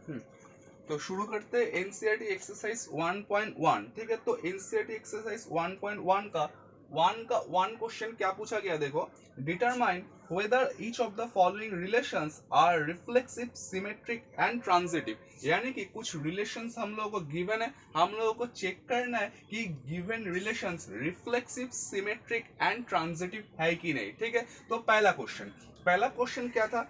हम्म, तो शुरू करते हैं एनसीईआरटी एक्सरसाइज 1.1। ठीक है, तो एनसीईआरटी एक्सरसाइज 1.1 का वन क्वेश्चन क्या पूछा गया देखो, determine whether each of the following relations are reflexive, symmetric and transitive. यानी कि कुछ रिलेशंस हम लोगों को गिवन है, हम लोगों को चेक करना है कि given relations reflexive, symmetric and transitive है कि नहीं। ठीक है, तो पहला क्वेश्चन क्या था,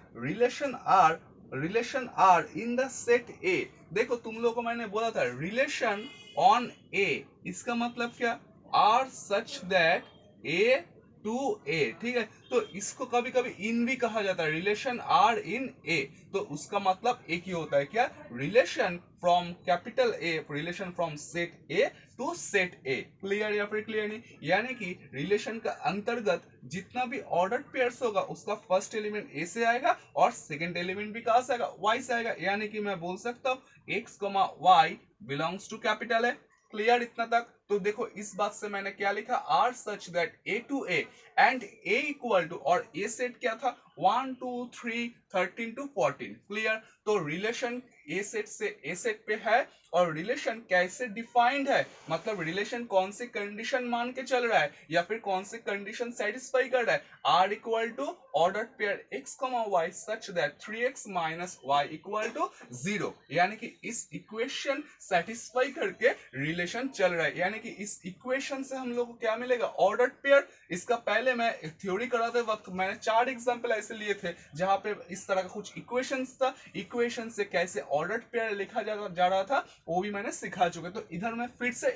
relation are in the set A. देखो तुम लोग को मैंने बोला था रिलेशन ऑन ए, इसका मतलब क्या, R such that A to A. ठीक है, तो इसको कभी कभी इन भी कहा जाता है, रिलेशन आर इन ए, तो उसका मतलब एक ही होता है क्या, relation from capital A, relation from set A to set A. Clear या फिर क्लियर नहीं, यानी कि रिलेशन का अंतर्गत जितना भी ऑर्डर पेयर्स होगा उसका फर्स्ट एलिमेंट ए से आएगा और सेकंड एलिमेंट भी कहां से आएगा, वाई से आएगा। यानी कि मैं बोल सकता हूं X Y belongs to capital A. Clear इतना तक। तो देखो इस बात से मैंने क्या लिखा, R such that A to A and A equal to, और ए सेट क्या था 1 2 3 13 टू 14। क्लियर, तो रिलेशन ए सेट से ए सेट पे है, और रिलेशन कैसे डिफाइंड है, मतलब रिलेशन कौन सी कंडीशन मान के चल रहा है या फिर कौन सी कंडीशन सेटिस्फाई कर रहा है, R equal to order pair X Y such that 3x minus Y equal to 0। यानी कि इस इक्वेशन सेटिस्फाई करके रिलेशन चल रहा है। यानी कि इस इक्वेशन से हम लोग को क्या मिलेगा, ऑर्डर पेयर। इसका पहले मैं थ्योरी कराते वक्त मैंने 4 एग्जांपल ऐसे लिए थे जहां पे इस तरह का कुछ इक्वेशंस था, इक्वेशन से कैसे ऑर्डर पेयर लिखा जा रहा था वो भी मैंने सिखा चुके। तो इधर मैं फिर से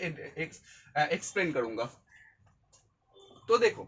एक्सप्लेन करूंगा। तो देखो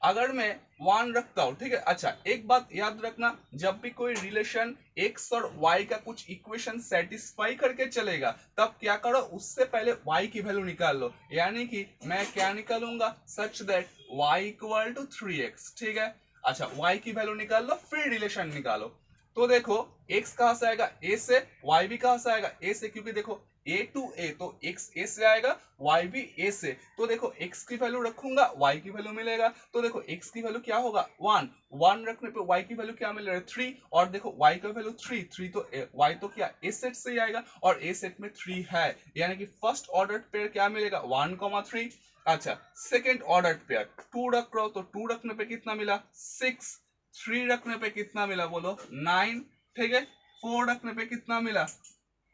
अगर मैं 1 रखता हूं, ठीक है, अच्छा एक बात याद रखना, जब भी कोई रिलेशन x और y का कुछ इक्वेशन सेटिस्फाई करके चलेगा तब क्या करो, उससे पहले y की वैल्यू निकाल लो। यानी कि मैं क्या निकालूंगा, such that y equal to 3x। ठीक है, अच्छा y की वैल्यू निकाल लो फिर रिलेशन निकालो। तो देखो x कहां से आएगा, a से, y भी कहां से आएगा, a से, क्योंकि देखो a टू a, तो x a से आएगा, y भी a से। तो देखो x की वैल्यू रखूंगा y की वैल्यू मिलेगा। तो देखो x की वैल्यू क्या होगा 1, 1 रखने पे y की वैल्यू क्या मिल रहा है 3, और देखो y का वैल्यू 3, 3 तो y तो क्या a सेट से ही आएगा, और a सेट में 3 है। यानी कि फर्स्ट ऑर्डर पेयर क्या मिलेगा 1, 3। अच्छा सेकेंड ऑर्डर पेयर 2 रख रहा हो तो 2 रखने पे कितना मिला 6, 3 रखने पे कितना मिला बोलो 9। ठीक है, 4 रखने पे कितना मिला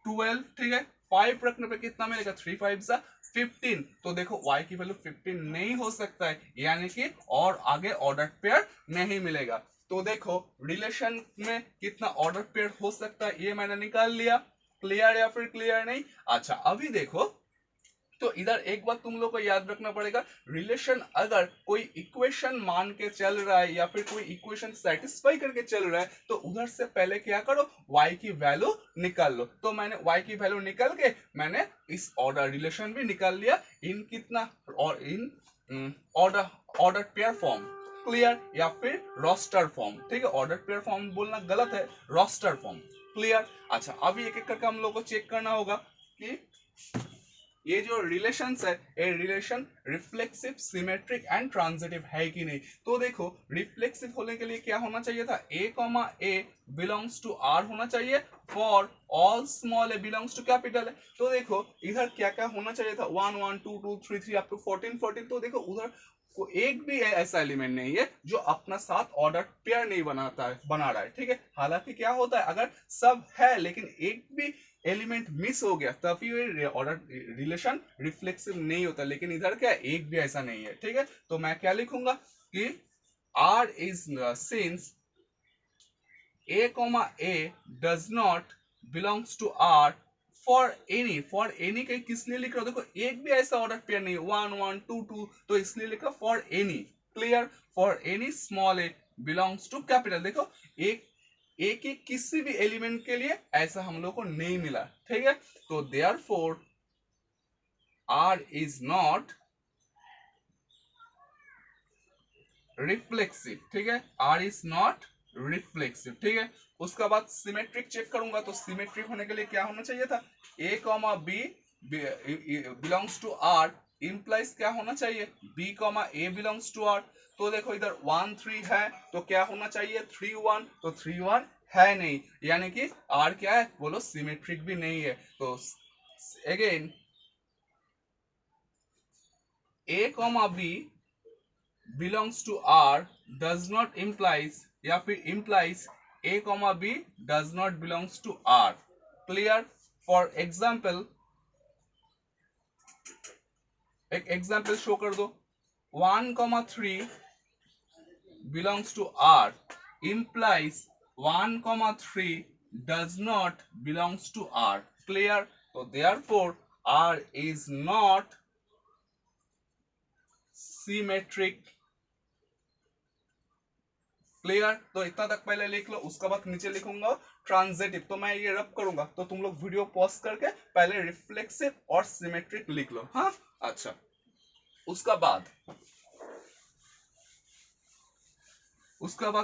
12। ठीक है, 5 रखने पे कितना मिलेगा 3 5 सा 15। तो देखो y की वैल्यू 15 नहीं हो सकता है, यानी कि और आगे ऑर्डर पेयर नहीं मिलेगा। तो देखो रिलेशन में कितना ऑर्डर पेयर हो सकता है ये मैंने निकाल लिया। क्लियर या फिर क्लियर नहीं। अच्छा अभी देखो, तो इधर एक बात तुम लोग को याद रखना पड़ेगा, रिलेशन अगर कोई इक्वेशन मान के चल रहा है या फिर कोई इक्वेशन सेटिस्फाई करके चल रहा है तो उधर से पहले क्या करो, y की वैल्यू निकाल लो। तो मैंने y की वैल्यू निकाल के मैंने इस ऑर्डर रिलेशन भी निकाल लिया इन कितना, और in order order pair form. Clear, या फिर रोस्टर फॉर्म। ठीक है, ऑर्डर पेयर फॉर्म बोलना गलत है, रोस्टर फॉर्म। क्लियर। अच्छा अभी एक एक करके हम लोग को चेक करना होगा कि ये जो रिलेशंस है ये relation reflexive, symmetric and transitive है कि नहीं। तो देखो रिफ्लेक्सिव होने के लिए क्या होना चाहिए था, a बिलोंग्स टू r होना चाहिए for all small a belongs to capital है। तो देखो इधर क्या क्या होना चाहिए था 1 1 2 2 3 3 अप टू 14 14। तो देखो उधर को एक भी ऐसा एलिमेंट नहीं है जो अपना साथ ऑर्डर पेयर नहीं बना रहा है। ठीक है, हालांकि क्या होता है अगर सब है लेकिन एक भी एलिमेंट मिस हो गया तभी ये ऑर्डर रिलेशन रिफ्लेक्सिव नहीं होता, लेकिन इधर क्या एक भी ऐसा नहीं है। ठीक है, तो मैं क्या लिखूंगा कि R is since a does not belongs to R for any के किस लिए लिख रहा हूं, देखो एक भी ऐसा ऑर्डर पेयर नहीं 1 1 2 2, तो इसलिए लिख रहा for any. Clear, for any small A belongs to capital. देखो एक एक एक किसी भी एलिमेंट के लिए ऐसा हम लोग को नहीं मिला। ठीक है, तो therefore R is not reflexive. ठीक है, R इज नॉट रिफ्लेक्सिव। ठीक है, उसका बाद सिमेट्रिक चेक करूंगा, तो सिमेट्रिक होने के लिए क्या होना चाहिए था a b belongs to R, implies क्या होना चाहिए b a belongs to R। तो देखो इधर 1 3 है तो क्या होना चाहिए 3 1, तो 3 1 है नहीं, यानी कि आर क्या है बोलो सिमेट्रिक भी नहीं है। तो again A comma B belongs to R does not implies या फिर implies A comma B does not belongs to R. Clear? For example, एक एग्जाम्पल शो कर दो 1,3 belongs to R implies 1,3 does not belongs to R. Clear? So therefore R is not symmetric. Clear? तो इतना तक पहले लिख लो, उसके बाद नीचे लिखूंगा ट्रांजिटिव, तो मैं ये रब करूंगा तो तुम लोग वीडियो पॉज करके पहले रिफ्लेक्सिव और सिमेट्रिक लिख लो। हाँ अच्छा, उसका बाद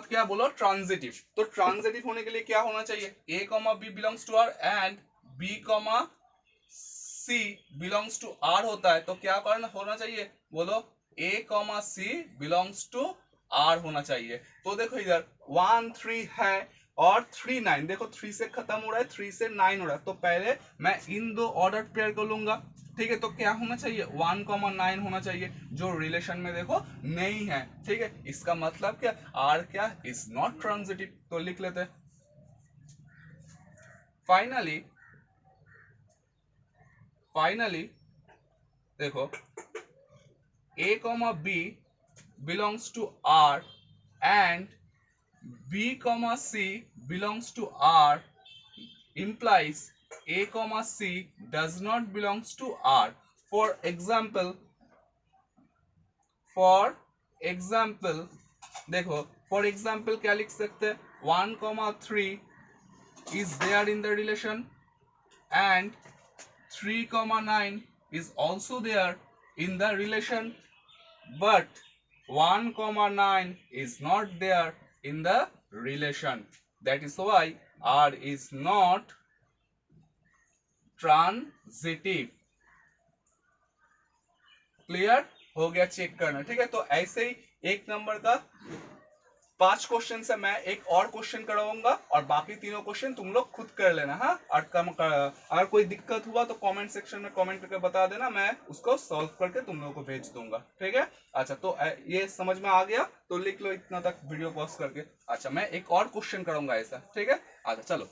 क्या बोलो ट्रांजिटिव। तो ट्रांजिटिव होने के लिए क्या होना चाहिए A comma B belongs to R and B comma C belongs to R होता है, तो क्या करना होना चाहिए बोलो A comma C belongs to R होना चाहिए। तो देखो इधर 1 3 है और 3 9, देखो 3 से खत्म हो रहा है 3 से 9 हो रहा है, तो पहले मैं इन दो ऑर्डर पेयर को लूंगा। ठीक है, तो क्या होना चाहिए 1,9 होना चाहिए जो रिलेशन में देखो नहीं है। ठीक है, इसका मतलब क्या आर क्या इज नॉट ट्रांजिटिव, तो लिख लेते हैं। फाइनली देखो A comma B belongs to R and B comma C belongs to R implies A comma C does not belongs to R. For example देखो for example क्या लिख सकते हैं 1,3 is there in the relation and 3,9 is also there in the relation, but 1,9 is not there in the relation. That is why R is not transitive. Clear हो गया? Check करना। ठीक है, तो ऐसे ही एक नंबर का 5 क्वेश्चन से मैं एक और क्वेश्चन करवाऊंगा और बाकी तीनों क्वेश्चन तुम लोग खुद कर लेना। हाँ, अगर कोई दिक्कत हुआ तो कमेंट सेक्शन में कमेंट करके बता देना, मैं उसको सॉल्व करके तुम लोगों को भेज दूंगा। ठीक है, अच्छा तो ये समझ में आ गया तो लिख लो इतना तक वीडियो पॉज करके। अच्छा, मैं एक और क्वेश्चन कराऊंगा ऐसा। ठीक है, अच्छा चलो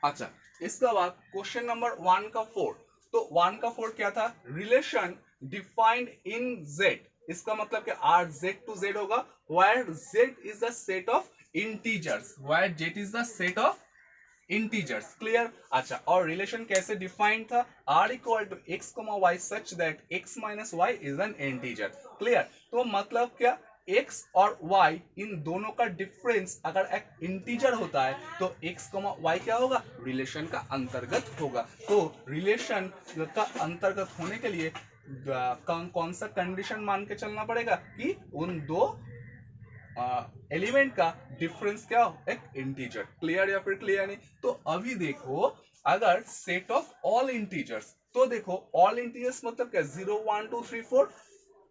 अच्छा, इसका बाद क्वेश्चन नंबर 1 का 4। तो 1 का 4 क्या था रिलेशन डिफाइंड इन जेड, इसका मतलब कि आर जेड टू जेड होगा where Z is the set of integers, where Z is the set of integers. Clear? अच्छा, और रिलेशन कैसे डिफाइंड था R equal to x comma Y such that X minus Y is an integer. Clear? तो मतलब क्या x और y इन दोनों का डिफरेंस अगर एक इंटीजर होता है तो x, y क्या होगा रिलेशन का अंतर्गत होगा। तो रिलेशन का अंतर्गत होने के लिए कौन सा कंडीशन मान के चलना पड़ेगा कि उन दो एलिमेंट का डिफरेंस क्या हो एक इंटीजर। क्लियर या फिर क्लियर नहीं? तो अभी देखो अगर सेट ऑफ ऑल इंटीजर्स, तो देखो ऑल इंटीजर्स मतलब क्या 0 1 2 3 4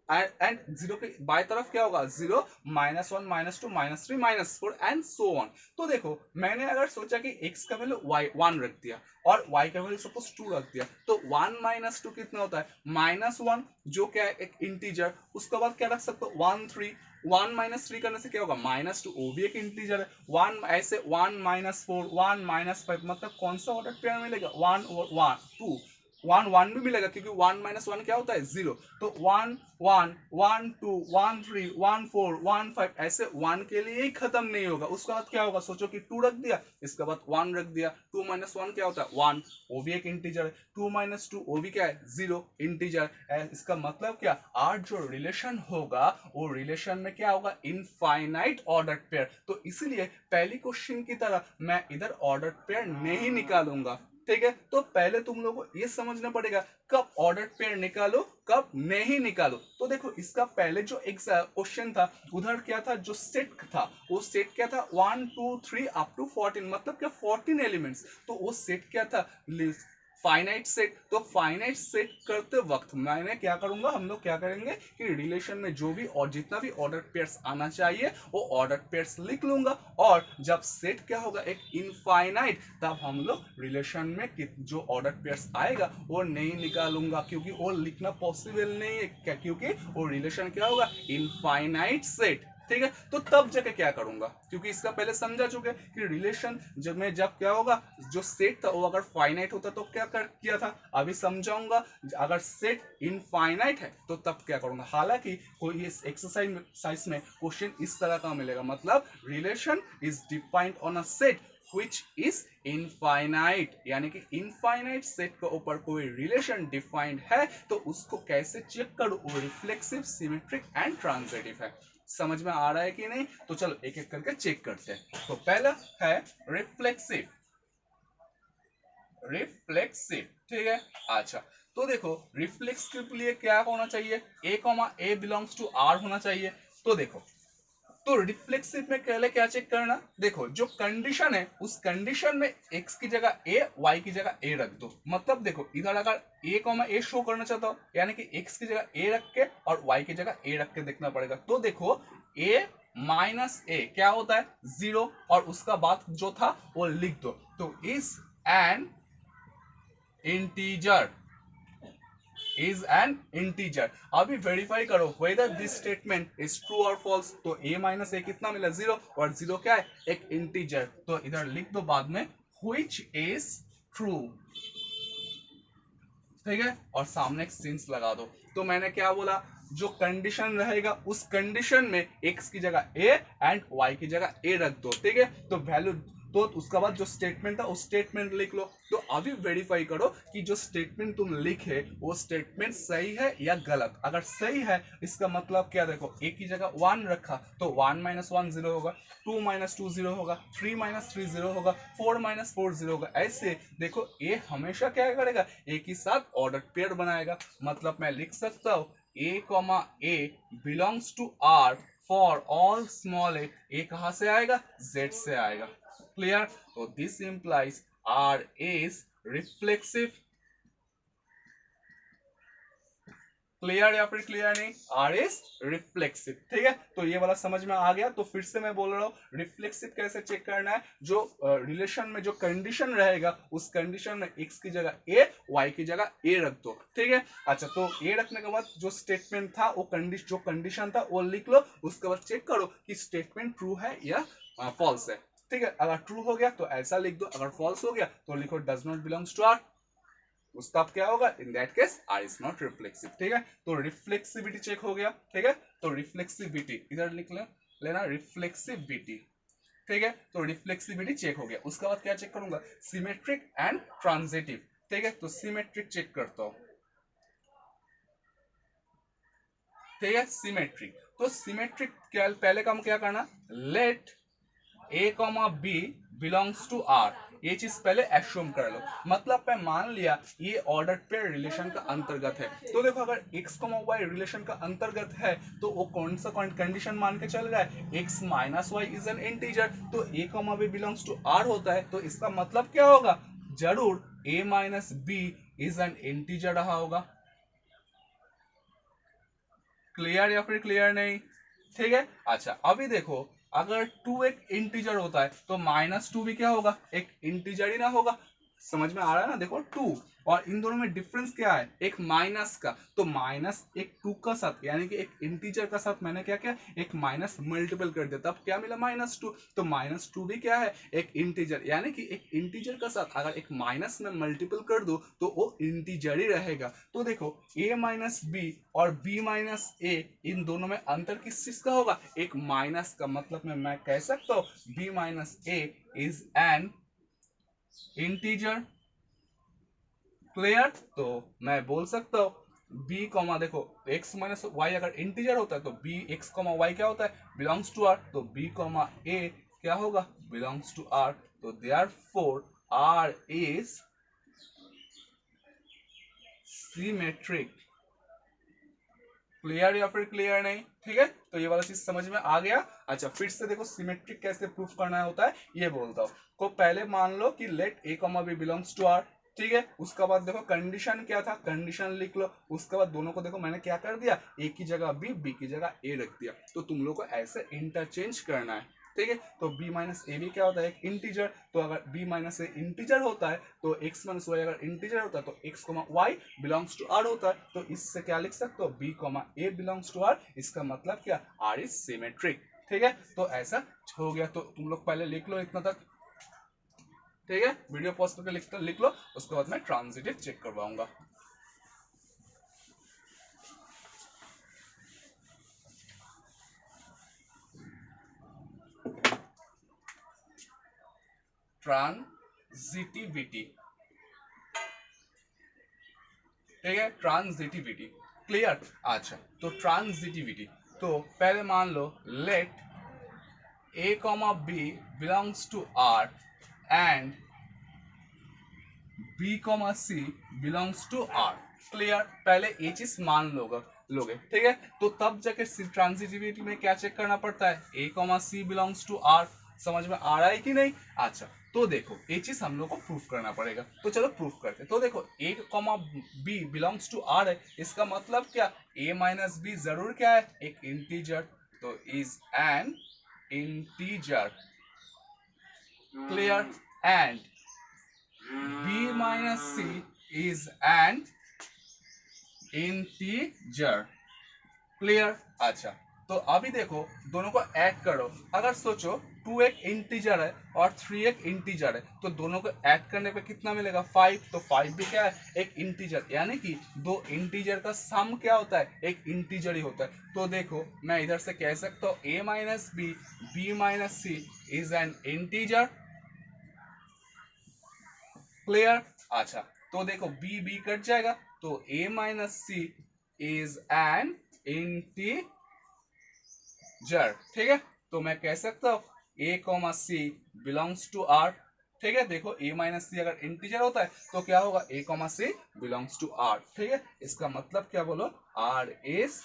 एंड जीरो के बाई तरफ क्या होगा 0 -1 -2 -3 -4 एंड सो ऑन। तो देखो मैंने अगर सोचा कि x का वैल्यू 1 रख दिया और y का वैल्यू सपोज 2 रख दिया, तो 1 - 2 कितना होता है -1 जो क्या है एक इंटीजर। उसके बाद क्या रख सकते हो 1 3, 1 - 3 करने से क्या होगा -2, वो भी एक इंटीजर है। 1 ऐसे 1 - 4 1 - 5 मतलब कौन सा ऑर्डर पेयर मिलेगा 1 और 1 2 1 1 भी मिलेगा क्योंकि 1 - 1 क्या होता है 0। तो 1 1 1 2 1 3 1 4 1 5 ऐसे 1 के लिए ही खत्म नहीं होगा। उसके बाद क्या होगा सोचो कि 2 रख दिया, इसके बाद 1 रख दिया, 2 - 1 क्या होता है 1, वो भी एक इंटीजर है। 2 - 2 वो भी क्या है 0 इंटीजर। इसका मतलब क्या आर जो रिलेशन होगा वो रिलेशन में क्या होगा इनफाइनाइट ऑर्डर पेयर। तो इसीलिए पहली क्वेश्चन की तरह मैं इधर ऑर्डर पेयर नहीं निकालूंगा। ठीक है, तो पहले तुम लोगों को ये समझना पड़ेगा कब ऑर्डर पेयर निकालो कब नहीं निकालो। तो देखो इसका पहले जो एक क्वेश्चन था उधर क्या था, जो सेट था वो सेट क्या था 1 2 3 अप टू 14, मतलब क्या 14 एलिमेंट्स। तो वो सेट क्या था, फाइनाइट सेट। तो फाइनाइट सेट करते वक्त मैंने क्या करूंगा, हम लोग क्या करेंगे कि रिलेशन में जो भी और जितना भी ऑर्डर पेयर्स आना चाहिए वो ऑर्डर पेयर्स लिख लूंगा, और जब सेट क्या होगा एक इनफाइनाइट, तब हम लोग रिलेशन में जो ऑर्डर पेयर्स आएगा वो नहीं निकालूंगा, क्योंकि वो लिखना पॉसिबल नहीं है क्या, क्योंकि वो रिलेशन क्या होगा इनफाइनाइट सेट। ठीक है, तो तब जाके क्या करूंगा, क्योंकि इसका पहले समझा चुके कि रिलेशन जब क्या होगा, जो सेट था वो अगर फाइनाइट होता तो क्या कर किया था, अभी समझाऊंगा। अगर सेट इनफाइनाइट है तो तब क्या करूंगा। हालांकि कोई इस एक्सरसाइज में क्वेश्चन इस तरह का मिलेगा, मतलब relation is defined on a set which is infinite, यानी कि इनफाइनाइट सेट के ऊपर कोई रिलेशन डिफाइंड है तो उसको कैसे चेक करो, वो रिफ्लेक्सिव, सिमेट्रिक एंड ट्रांजिटिव है। समझ में आ रहा है कि नहीं, तो चलो एक एक करके चेक करते हैं। तो पहला है रिफ्लेक्सिव, रिफ्लेक्सिव ठीक है। अच्छा, तो देखो रिफ्लेक्सिव के लिए क्या होना चाहिए, a बिलोंग्स टू r होना चाहिए। तो देखो, तो रिफ्लेक्सिव में पहले क्या चेक करना, देखो जो कंडीशन है उस कंडीशन में x की जगह a, y की जगह a रख दो। मतलब देखो इधर अगर a, शो करना चाहता हो यानी कि x की जगह a रख के और y की जगह a रख के देखना पड़ेगा। तो देखो a माइनस a क्या होता है 0, और उसका बाद जो था वो लिख दो। तो is an integer, is an integer। अभी वेरीफाई करो whether this statement is true or false। तो a माइनस a कितना मिला 0, और 0 क्या है एक इंटीजर। तो इधर लिख दो बाद में which is true, ठीक है, और सामने एक सिंस लगा दो। तो मैंने क्या बोला, जो कंडीशन रहेगा उस कंडीशन में x की जगह a एंड y की जगह a रख दो। ठीक है, तो वैल्यू, तो उसका बाद जो स्टेटमेंट था उस स्टेटमेंट लिख लो। तो अभी वेरीफाई करो कि जो स्टेटमेंट तुम लिखे वो स्टेटमेंट सही है या गलत। अगर सही है इसका मतलब क्या, देखो a की जगह 1 रखा तो 1 माइनस 1 0 होगा, 2 माइनस 2 0 होगा, 3 माइनस 3 0 होगा, 4 माइनस 4 0 होगा। ऐसे देखो a हमेशा क्या करेगा, a के साथ ऑर्डर पेयर बनाएगा। मतलब मैं लिख सकता हूँ a belongs to r for all small a कहां से आएगा, z से आएगा। क्लियर, तो this implies r is reflexive. Clear या फिर क्लियर नहीं, आर इज रिफ्लेक्सिव। ठीक है, तो ये वाला समझ में आ गया। तो फिर से मैं बोल रहा हूँ रिफ्लेक्सिव कैसे चेक करना है, जो रिलेशन में जो कंडीशन रहेगा उस कंडीशन में x की जगह a, y की जगह a रख दो। ठीक है, अच्छा तो a रखने के बाद जो स्टेटमेंट था वो जो कंडीशन था वो लिख लो। उसके बाद चेक करो कि स्टेटमेंट ट्रू है या फॉल्स है। ठीक है, अगर ट्रू हो गया तो ऐसा लिख दो, अगर फॉल्स हो गया तो लिखो does not belongs to R. उसका क्या होगा, in that case R is not reflexive. ठीक है, तो रिफ्लेक्सिविटी चेक हो गया। ठीक है, तो रिफ्लेक्सिविटी इधर लिख लेना रिफ्लेक्सिविटी। ठीक है, तो रिफ्लेक्सिविटी चेक हो गया। उसके बाद क्या चेक करूंगा, सिमेट्रिक एंड ट्रांजिटिव। ठीक है, तो सिमेट्रिक चेक करता हूं। ठीक है, सिमेट्रिक, तो सिमेट्रिक क्या पहले काम क्या करना, let a comma B belongs to R, ये चीज पहले एश्यूम कर लो। मतलब मैं मान लिया ये ऑर्डर पेयर रिलेशन का अंतर्गत है। तो देखो अगर x y रिलेशन का अंतर्गत है तो वो कौन सा कंडीशन मान के चल रहा है, x minus Y is an integer. तो a B belongs to R होता है, तो इसका मतलब क्या होगा, जरूर a minus B is an integer रहा होगा। क्लियर या फिर क्लियर नहीं, ठीक है। अच्छा अभी देखो अगर 2 एक इंटीजर होता है तो माइनस 2 भी क्या होगा, एक इंटीजर ही ना होगा। समझ में आ रहा है ना, देखो 2 और इन दोनों में डिफरेंस क्या है, एक माइनस का। तो माइनस एक 2 का साथ यानी कि एक इंटीजर का साथ मैंने क्या किया, एक माइनस मल्टीपल कर दिया, तब क्या मिला -2। तो -2 भी क्या है, एक इंटीजर, यानी कि एक इंटीजर का साथ अगर एक माइनस में मल्टीपल कर दो तो वो इंटीजर ही रहेगा। तो देखो a माइनस बी और b माइनस ए, इन दोनों में अंतर किस चीज का होगा, एक माइनस का। मतलब मैं कह सकता हूँ b minus A is an integer. Clear, तो मैं बोल सकता हूँ b कॉमा, देखो x माइनस वाई अगर इंटीजर होता है तो b x कॉमा वाई क्या होता है, बिलोंग्स टू r। तो b कॉमा a क्या होगा, बिलोंग्स टू r। तो therefore r is symmetric. Clear या फिर क्लियर नहीं? ठीक है, तो ये वाला चीज समझ में आ गया। अच्छा, फिर से देखो सिमेट्रिक कैसे प्रूफ करना होता है ये बोलता हूँ। को पहले मान लो कि let A comma B belongs to R, ठीक है। उसके बाद देखो कंडीशन क्या था, कंडीशन लिख लो। उसके बाद दोनों को देखो मैंने क्या कर दिया, ए की जगह बी की जगह ए रख दिया। तो तुम लोग को ऐसे इंटरचेंज करना है, ठीक है। तो b माइनस ए बी क्या होता है, एक इंटीजर। तो अगर b माइनस ए इंटीजर होता है तो x माइनस वाई अगर इंटीजर होता है तो x comma Y belongs to r होता है। तो इससे क्या लिख सकते हो, b comma A belongs to r। इसका मतलब क्या, r इज सिमेट्रिक, ठीक है। तो ऐसा हो गया। तो तुम लोग पहले लिख लो इतना तक, ठीक है। वीडियो पॉज करके लिख लो, उसके बाद मैं ट्रांजिटिव चेक करवाऊंगा। ट्रांजिटिविटी, ठीक है, ट्रांजिटिविटी। क्लियर? अच्छा, तो ट्रांजिटिविटी, तो पहले मान लो late a comma b belongs to r and b comma c belongs to r। Clear? पहले ये चीज मान लोगे, ठीक है। तो तब जाके ट्रांजिटिविटी में क्या चेक करना पड़ता है, a comma c belongs to r। समझ में आ रहा है कि नहीं? अच्छा, तो देखो ये चीज हम लोग को प्रूफ करना पड़ेगा। तो चलो प्रूफ करते। तो देखो a comma b belongs to r है, इसका मतलब क्या, a माइनस b जरूर क्या है, एक इंटीजर। तो is an integer, clear, and b minus c is an integer, clear। अच्छा, तो अभी देखो दोनों को ऐड करो। अगर सोचो 2 एक इंटीजर है और 3 एक इंटीजर है, तो दोनों को ऐड करने पे कितना मिलेगा, 5। तो 5 भी क्या है, एक इंटीजर। यानी कि दो इंटीजर का सम क्या होता है, एक इंटीजर ही होता है। तो देखो मैं इधर से कह सकता हूँ a minus B minus C is an integer. Clear? अच्छा, तो देखो बी कट जाएगा, तो a minus C is an integer, ठीक है। तो मैं कह सकता हूँ a comma C belongs to r, ठीक है। देखो a माइनस सी अगर इंटीजर होता है तो क्या होगा, a comma C belongs to r, ठीक है। इसका मतलब क्या बोलो, r is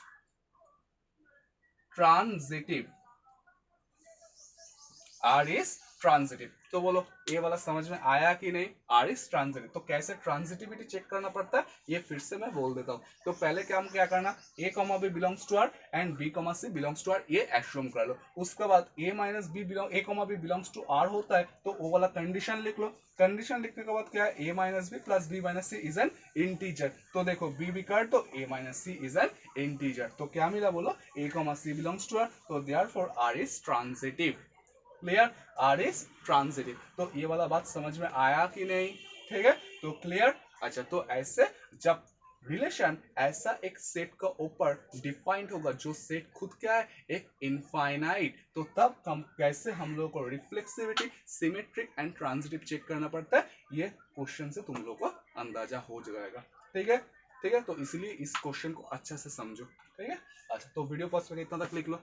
transitive, r is transitive. तो बोलो ये वाला समझ में आया कि नहीं, r इज ट्रांजिटिव। तो कैसे ट्रांजिटिविटी चेक करना पड़ता है ये फिर से मैं बोल देता हूँ। तो पहले क्या हम क्या करना, a comma b belongs to r and b comma c belongs to r, ये एज्यूम कर लो। उसके बाद a minus b belong a comma b belongs to r होता है, तो वो वाला कंडीशन लिख लो। कंडीशन लिखने के बाद क्या है, a minus b plus b minus c is an integer. तो देखो b कर तो a minus c is an integer. तो क्या मिला बोलो, a comma c belongs to r, तो therefore r is transitive. Clear? r is transitive. तो ये वाला बात समझ में आया कि नहीं? ठीक है, तो क्लियर। अच्छा, तो ऐसे जब रिलेशन ऐसा एक सेट का ऊपर डिफाइंड होगा जो सेट खुद क्या है, एक इनफाइनाइट, तो तब हम कैसे हम लोग को reflexivity, symmetric and transitive check करना पड़ता है, ये क्वेश्चन से तुम लोग को अंदाजा हो जाएगा। ठीक है, ठीक है। तो इसलिए इस क्वेश्चन को अच्छे से समझो, ठीक है। अच्छा, तो वीडियो पॉज करके इतना तक लिख लो।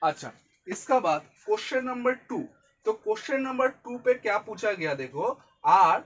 अच्छा, इसका बाद क्वेश्चन नंबर 2। तो क्वेश्चन नंबर 2 पे क्या पूछा गया, देखो, R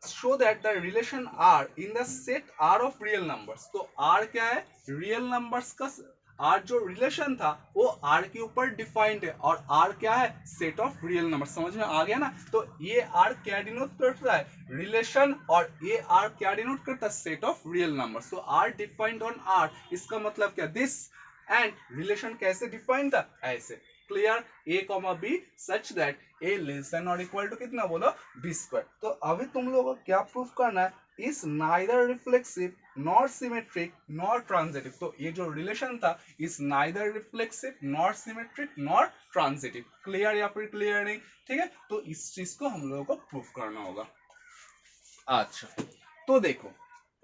show that the relation are in the set R of real numbers. तो आर क्या है, रियल नंबर्स का आर जो रिलेशन था वो आर के ऊपर डिफाइंड है, और आर क्या है, सेट ऑफ रियल नंबर। समझ में आ गया ना? तो ये आर क्या डिनोट करता है, रिलेशन, और ये आर क्या डिनोट करता है, सेट ऑफ रियल नंबर्स। तो आर डिफाइंड ऑन आर, इसका मतलब क्या, दिस एंड रिलेशन कैसे डिफाइन था, ऐसे। Clear? A comma B such that A less than or equal to कितना बोलो, बी स्क्वायर। तो अभी तुम लोगों को क्या प्रूफ करना है, is neither reflexive nor symmetric nor transitive. तो ये जो रिलेशन था is neither reflexive nor symmetric nor transitive. Clear या फिर क्लियर नहीं? ठीक है, तो इस चीज को हम लोगों को प्रूफ करना होगा। अच्छा, तो देखो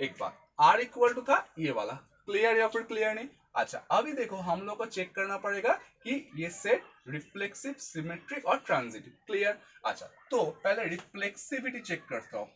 एक बात, आर इक्वल टू था ये वाला, क्लियर या फिर क्लियर नहीं? अच्छा, अभी देखो हम लोग को चेक करना पड़ेगा कि ये सेट रिफ्लेक्सिव, सिमेट्रिक और ट्रांजिटिव। क्लियर? अच्छा, तो पहले रिफ्लेक्सिविटी चेक करता हूं।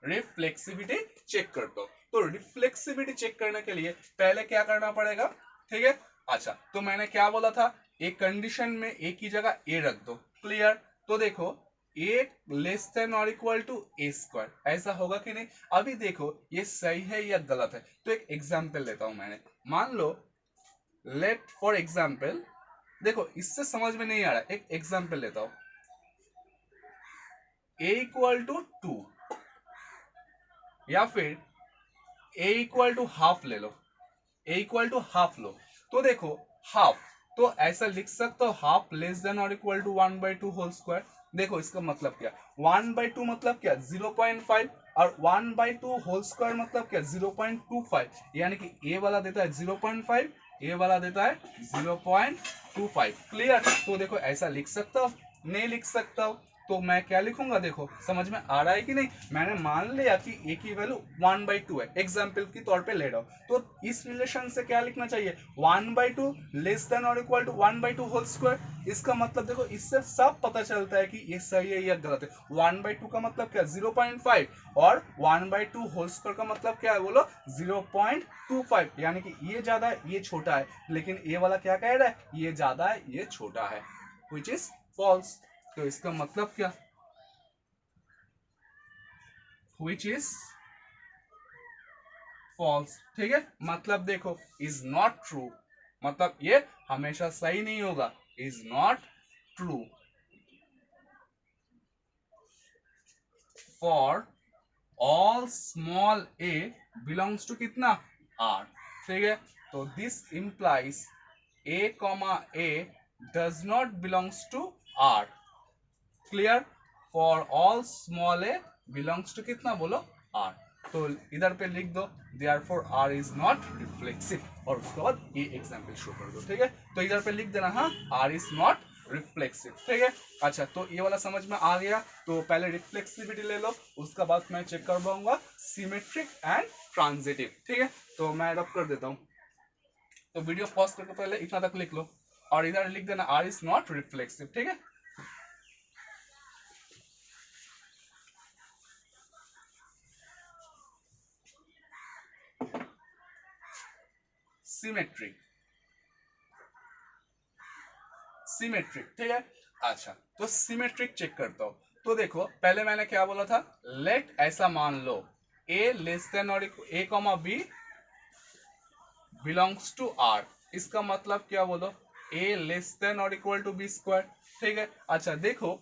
रिफ्लेक्सिविटी चेक करता हूं। तो रिफ्लेक्सिविटी चेक करने के लिए पहले क्या करना पड़ेगा, ठीक है। अच्छा, तो मैंने क्या बोला था एक कंडीशन में ए की जगह ए रख दो, क्लियर। तो देखो A less than or equal to A square, ऐसा होगा कि नहीं। अभी देखो ये सही है या गलत है, तो एक एग्जाम्पल लेता हूं मैंने। मान लो लेट फॉर एग्जाम्पल, देखो इससे समझ में नहीं आ रहा, एक एग्जाम्पल लेता हूं। ए इक्वल टू 2 या फिर ए इक्वल टू हाफ ले लो, ए इक्वल टू हाफ लो। तो देखो हाफ, तो ऐसा लिख सकते हो half less than or equal to 1/2 whole square. देखो इसका मतलब क्या, 1/2 मतलब क्या 0.5, और 1/2 होल स्क्वायर मतलब क्या 0.25, यानी कि ए वाला देता है 0.5, ए वाला देता है 0.25, क्लियर। तो देखो ऐसा लिख सकता हो, नहीं लिख सकता हो, तो मैं क्या लिखूंगा, देखो समझ में आ रहा है कि नहीं। मैंने मान लिया कि ए की वैल्यू 1/2 है, एग्जाम्पल के तौर पे ले रहा हूं, तो इस रिलेशन से क्या लिखना चाहिए, 1/2 less than or equal to 1/2 whole square. इसका मतलब देखो इससे सब पता चलता है कि ये सही है या गलत है। 1/2 का मतलब क्या 0.5, और 1/2 होल स्क्वायर का मतलब क्या है बोलो 0.25, यानी कि ये ज्यादा है ये छोटा है, लेकिन ये वाला क्या कह रहा है, ये ज्यादा है ये छोटा है, विच इज फॉल्स। तो इसका मतलब क्या, विच इज फॉल्स, ठीक है। मतलब देखो इज नॉट ट्रू, मतलब ये हमेशा सही नहीं होगा, is not true for all small A belongs to कितना आर, ठीक है। तो this implies A comma A does not belongs to R, clear. For all small A belongs to कितना बोलो आर। तो इधर पे लिख दो therefore R is not reflexive, और उसके बाद ये एग्जांपल शो कर दो, ठीक है। तो इधर पे लिख देना हाँ आर इज नॉट रिफ्लेक्सिव, ठीक है। अच्छा तो ये वाला समझ में आ गया। तो पहले रिफ्लेक्सिविटी ले लो, उसका बाद मैं चेक कर पाऊंगा सिमेट्रिक एंड ट्रांजिटिव, ठीक है। तो मैं रब कर देता हूँ, तो वीडियो पॉज करके पहले इतना तक लिख लो, और इधर लिख देना आर इज नॉट रिफ्लेक्सिव, ठीक है। सिमेट्रिक, सिमेट्रिक, ठीक है। अच्छा तो सिमेट्रिक चेक करता हूं। तो देखो पहले मैंने क्या बोला था, लेट ऐसा मान लो ए less than or A comma B belongs to R. इसका मतलब क्या बोलो, A less than or equal to B square, ठीक है। अच्छा देखो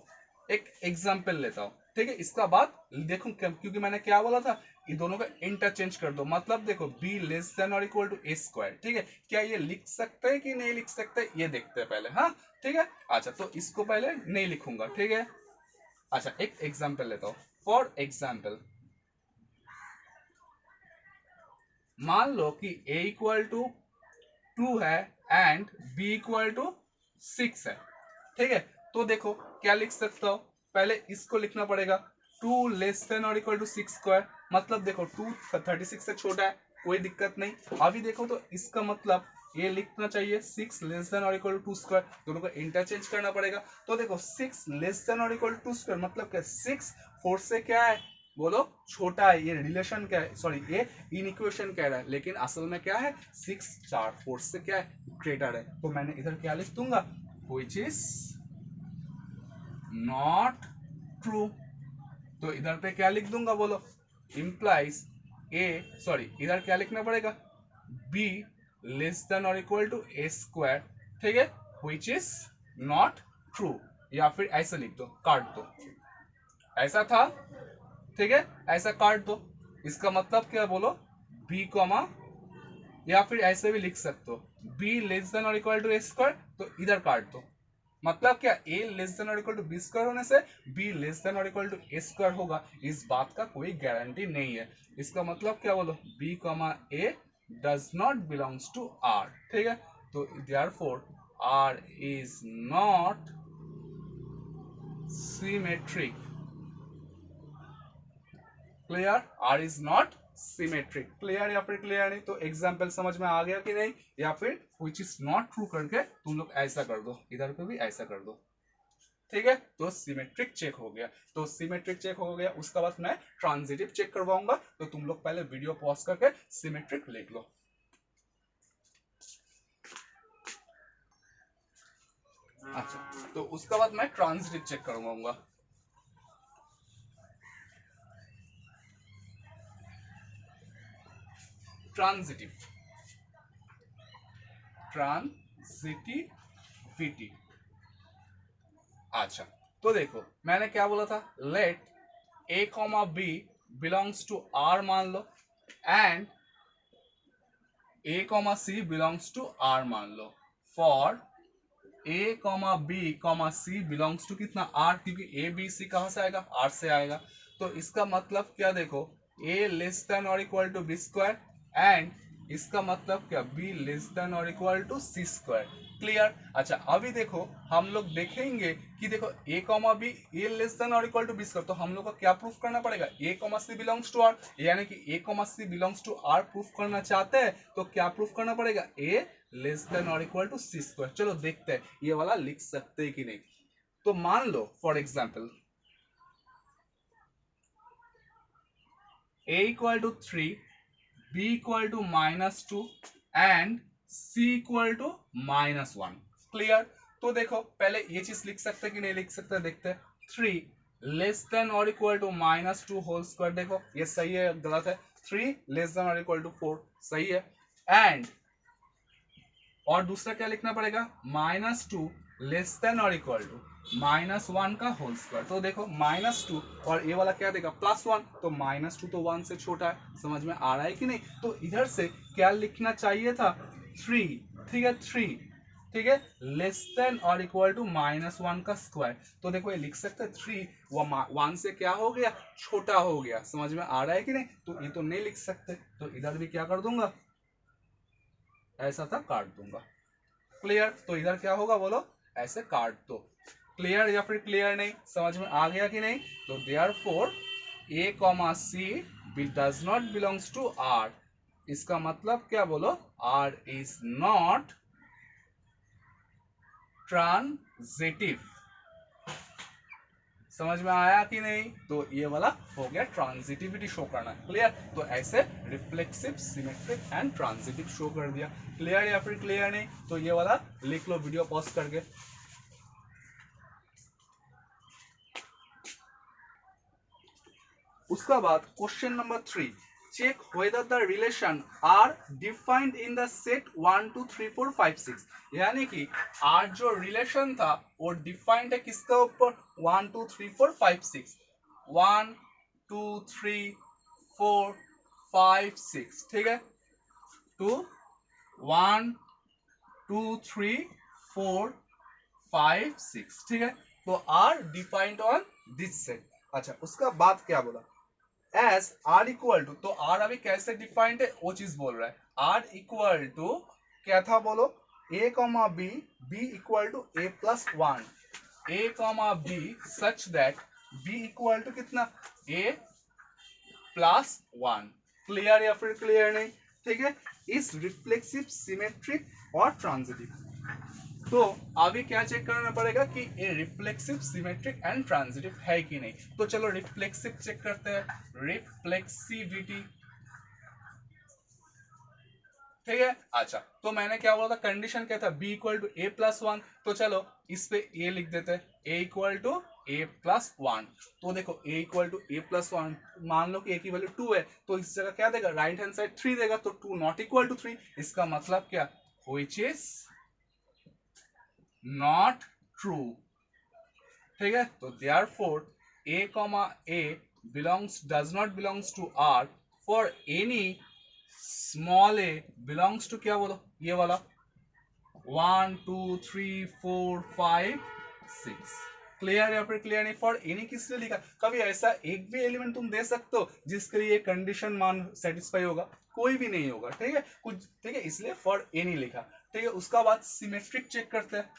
एक एग्जांपल लेता हूं, ठीक है। इसका बाद देखो क्योंकि मैंने क्या बोला था, ये दोनों का इंटरचेंज कर दो, मतलब देखो B less than or equal to A square, ठीक है। क्या ये लिख सकते हैं कि नहीं लिख सकते, ये देखते हैं पहले, हाँ ठीक है। अच्छा तो इसको पहले नहीं लिखूंगा, ठीक है। अच्छा एक एग्जांपल लेता हूं, फॉर एग्जांपल मान लो कि a इक्वल टू 2 है एंड b इक्वल टू 6 है, ठीक है। तो देखो क्या लिख सकता हो, पहले इसको लिखना पड़ेगा 2 less than or equal to 6 square, मतलब देखो 2 36 से छोटा है, कोई दिक्कत नहीं। अभी देखो तो इसका मतलब ये लिखना चाहिए 6 less than or equal to 2 square, दोनों को इंटरचेंज करना पड़ेगा। तो देखो 6 less than or equal to 2 square मतलब क्या 6 4 से क्या है बोलो छोटा है, ये रिलेशन क्या है, सॉरी ये इनइक्वेशन कह रहा है, लेकिन असल में क्या है 6 4 4 से क्या है ग्रेटर है। तो मैंने इधर क्या लिख दूंगा, which is not true। तो इधर पे क्या लिख दूंगा बोलो, implies a, सॉरी इधर क्या लिखना पड़ेगा b less than or equal to a square, ठीक है, which is not true। या फिर ऐसे लिख दो, काट दो, ऐसा था, ठीक है, ऐसा काट दो। इसका मतलब क्या बोलो b कॉमा, या फिर ऐसे भी लिख सकते हो b less than or equal to A square, तो इधर काट दो। मतलब क्या a less than or equal to B square होने से b less than or equal to A square होगा, इस बात का कोई गारंटी नहीं है। इसका मतलब क्या बोलो b comma a does not belongs to r, ठीक है। तो therefore r is not symmetric, clear, R is not symmetric, clear या फिर क्लियर नहीं। तो एग्जाम्पल समझ में आ गया कि नहीं, या फिर विच इज नॉट ट्रू करके तुम लोग ऐसा कर दो, इधर पे भी ऐसा कर दो, ठीक है। तो सिमेट्रिक चेक हो गया, तो सिमेट्रिक चेक हो गया, उसका बाद मैं ट्रांजिटिव चेक करवाऊंगा। तो तुम लोग पहले वीडियो पॉज करके सिमेट्रिक लिख लो। अच्छा, तो उसका बाद मैं ट्रांजिटिव चेक करूंगा। Transitive, transitivity. अच्छा, तो देखो मैंने क्या बोला था, let A comma B belongs to R मान लो, and A comma C belongs to R मान लो, for A comma B comma C belongs to कितना आर, क्योंकि ए बी सी कहां से आएगा, आर से आएगा। तो इसका मतलब क्या, देखो A less than or equal to B square, and इसका मतलब क्या, B less than or equal to C square. Clear. अच्छा, अभी देखो हम लोग देखेंगे कि देखो A comma B A less than or equal to B square, तो हम लोग को क्या प्रूफ करना पड़ेगा, A comma C belongs to R, यानी कि A comma C belongs to R proof करना चाहते हैं तो क्या प्रूफ करना पड़ेगा, ए less than or equal to C square. चलो देखते हैं ये वाला लिख सकते हैं कि नहीं। तो मान लो for example a equal to 3, b equal to -2 and c equal to -1। Clear. तो देखो पहले ये चीज लिख सकते कि नहीं लिख सकते, देखते हैं। 3 less than or equal to -2 whole square, देखो ये सही है गलत है, 3 less than or equal to 4 सही है, एंड और दूसरा क्या लिखना पड़ेगा, -2 less than or equal to -1 का होल स्क्वायर। तो देखो -2 और ये वाला क्या देगा, +1, तो -2 तो 1 से छोटा है, समझ में आ रहा है कि नहीं। तो इधर से क्या लिखना चाहिए था, 3, ठीक है 3, ठीक है less than or equal to -1 का स्क्वायर। तो देखो ये लिख सकते हैं 3 1 से क्या हो गया, छोटा हो गया, समझ में आ रहा है कि नहीं। तो ये तो नहीं लिख सकते, तो इधर भी क्या कर दूंगा, ऐसा था काट दूंगा। क्लियर। तो इधर क्या होगा बोलो, ऐसे काट दो। क्लियर या फिर क्लियर नहीं, समझ में आ गया कि नहीं। तो therefore A comma C does not belongs to R, इसका मतलब क्या बोलो, आर इज नॉट ट्रांजिटिव। समझ में आया कि नहीं। तो ये वाला हो गया ट्रांजिटिविटी शो करना। क्लियर। तो ऐसे reflexive, symmetric and transitive show कर दिया। क्लियर या फिर क्लियर नहीं। तो ये वाला लिख लो वीडियो पॉज करके। उसका बाद question number 3, check whether the relation are defined in the set 1 2 3 4 5 6, यानी कि R जो रिलेशन था वो डिफाइंड है किसके ऊपर, 1 2 3 4 5 6, 1 2 3 4 5 6, ठीक है, टू 1 2 3 4 5 6, ठीक है। तो R defined on this set. अच्छा, उसका बाद क्या बोला, एस आर इक्वल टू, तो आर अभी कैसे डिफाइंड है वो चीज बोल रहा है। आर इक्वल टू क्या था बोलो, A comma B, B equal to A plus 1, A comma B such that B equal to कितना, ए प्लस 1। क्लियर या फिर क्लियर नहीं। ठीक है, इस रिफ्लेक्सिव, सिमेट्रिक और ट्रांजिटिव। तो अभी क्या चेक करना पड़ेगा कि ये रिफ्लेक्सिव, सिमेट्रिक एंड ट्रांजिटिव है कि नहीं। तो चलो रिफ्लेक्सिव चेक करते हैं, रिफ्लेक्सिविटी। ठीक है। अच्छा, तो मैंने क्या बोला था, कंडीशन क्या था, B equal to A plus 1। तो चलो इस पे ए लिख देते हैं, A equal to A plus 1। तो देखो A equal to A plus 1, मान लो कि ए की वैल्यू 2 है, तो इस जगह क्या देगा, राइट हैंड साइड 3 देगा, तो 2 नॉट इक्वल टू 3। इसका मतलब क्या, व्हिच इज नॉट ट्रू। ठीक है। तो therefore a comma a belongs, does not belongs to r for any small a belongs to, क्या बोलो ये वाला 1 2 3 4 5 6। क्लियर या फिर क्लियर नहीं। फॉर एनी किसने लिखा, कभी ऐसा एक भी एलिमेंट तुम दे सकते हो जिसके लिए कंडीशन मान सेटिस्फाई होगा, कोई भी नहीं होगा। ठीक है, कुछ, ठीक है, इसलिए फॉर एनी लिखा। ठीक है, उसका बाद सिमेट्रिक चेक करते हैं।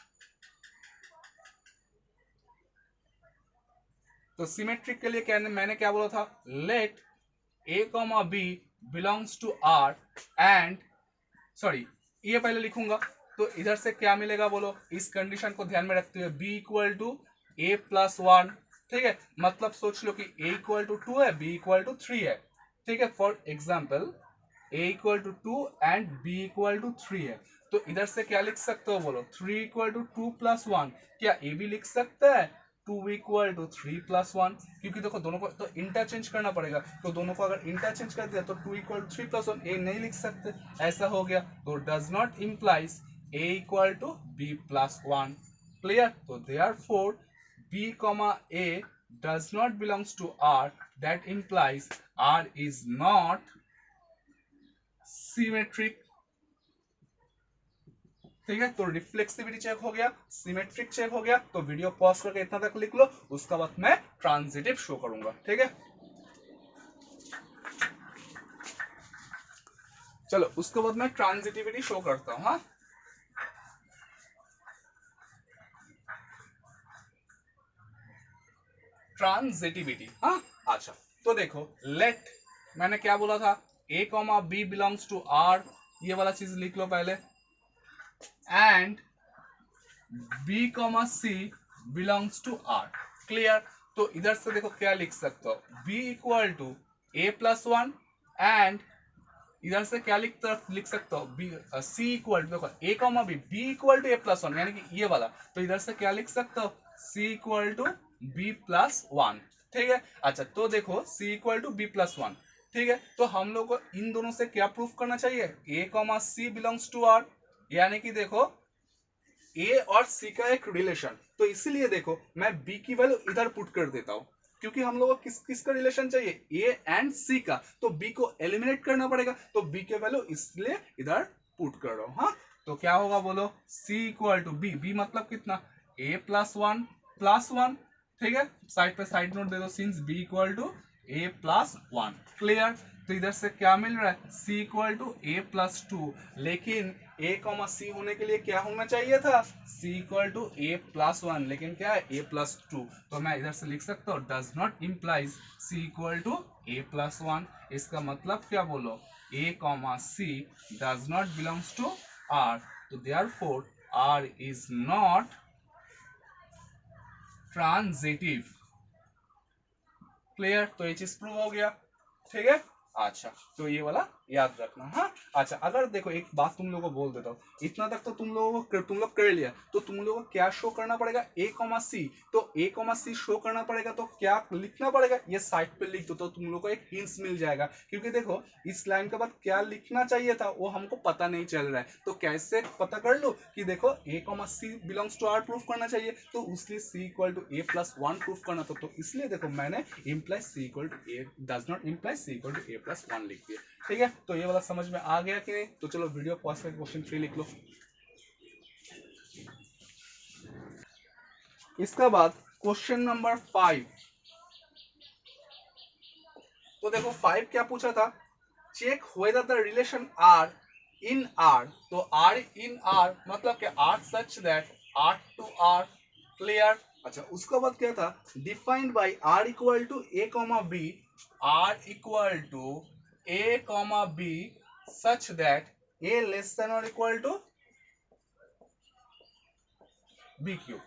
तो सिमेट्रिक के लिए क्या, मैंने क्या बोला था, let A comma B belongs to R and, sorry ये पहले लिखूंगा, तो इधर से क्या मिलेगा बोलो, इस कंडीशन को ध्यान में रखते हुए B equal to A plus 1। ठीक है, मतलब सोच लो कि ए इक्वल टू 2 है, बी इक्वल टू 3 है। ठीक है, for example A equal to 2 and B equal to 3 है। तो इधर से क्या लिख सकते हो बोलो, 3 इक्वल टू 2 प्लस 1। क्या ए भी लिख सकता है 2 इक्वल टू 3 प्लस 1, क्योंकि देखो दोनों को तो इंटरचेंज करना पड़ेगा, तो दोनों को अगर इंटरचेंज कर दिया तो 2 इक्वल टू 3 प्लस 1 ए नहीं लिख सकते, ऐसा हो गया। तो does not implies A equal to B plus 1। Clear? तो therefore B comma A does not belongs to R, that implies R is not symmetric। ठीक है, तो रिफ्लेक्सिविटी चेक हो गया, सिमेट्रिक चेक हो गया। तो वीडियो पॉज करके इतना तक लिख लो, उसका बाद मैं ट्रांजिटिव शो करूंगा। ठीक है, चलो उसके बाद मैं ट्रांजिटिविटी शो करता हूं। हाँ, ट्रांजिटिविटी। हाँ, अच्छा तो देखो, लेट मैंने क्या बोला था, A comma B belongs to R, ये वाला चीज लिख लो पहले, and B comma C belongs to R. Clear? तो इधर से देखो क्या लिख सकते हो, B equal to A plus 1, and इधर से क्या लिख सकते हो, बी सी इक्वल टू, देखो A comma B equal to A plus 1 यानी कि ये वाला, तो इधर से क्या लिख सकते हो, सी इक्वल टू बी प्लस 1। ठीक है, अच्छा तो देखो सी इक्वल टू बी प्लस 1। ठीक है, तो हम लोग को इन दोनों से क्या प्रूफ करना चाहिए, A comma C belongs to R, यानी कि देखो ए और सी का एक रिलेशन। तो इसीलिए देखो मैं बी की वैल्यू इधर पुट कर देता हूं, क्योंकि हम लोगों को किसका रिलेशन चाहिए, ए एंड सी का, तो बी को एलिमिनेट करना पड़ेगा, तो बी के वैल्यू इसलिए इधर पुट कर रहा हूं। हाँ, तो क्या होगा बोलो, सी इक्वल टू बी, बी मतलब कितना, ए प्लस 1 प्लस 1। ठीक है, साइड पे साइड नोट दे दो, since B equal to A plus 1। Clear? तो इधर से क्या मिल रहा है, c equal to A plus 2, लेकिन a कॉमा सी होने के लिए क्या होना चाहिए था, c equal to A plus 1, लेकिन क्या है, a प्लस 2। तो मैं इधर से लिख सकता हूँ does not implies c equal to A plus 1। इसका मतलब क्या बोलो, a comma C does not belongs to r, तो therefore r is not transitive. Clear? तो ये चीज प्रूव हो गया। ठीक है, अच्छा तो ये वाला याद रखना। हाँ, अच्छा अगर देखो एक बात तुम लोगों को बोल देता हूँ, इतना तक तो तुम लोग कर लिया, तो तुम लोगों को क्या शो करना पड़ेगा, ए कॉमा सी। तो ए कॉमा सी शो करना पड़ेगा, तो क्या लिखना पड़ेगा, ये साइड पे लिख दो, तो तुम लोग को एक हिंट्स मिल जाएगा। क्योंकि देखो इस लाइन के बाद क्या लिखना चाहिए था वो हमको पता नहीं चल रहा है, तो कैसे पता कर लो कि देखो A comma C belongs to R proof करना चाहिए, तो उसलिए C equal to A plus 1 proof करना था। तो इसलिए देखो मैंने imply C equal to A does not imply C equal to A plus 1 लिख दिया। ठीक है, तो ये वाला समझ में आ गया कि नहीं? तो चलो वीडियो पॉज करके क्वेश्चन 3 लिख लो। इसका बाद क्वेश्चन नंबर 5। तो देखो 5 क्या पूछा था, check whether the relation are in R. तो आर इन आर मतलब क्या, R such that R to R. Clear? अच्छा उसका बाद क्या था, defined by R equal to A comma B, R equal to A comma B such that A less than or equal to B cube.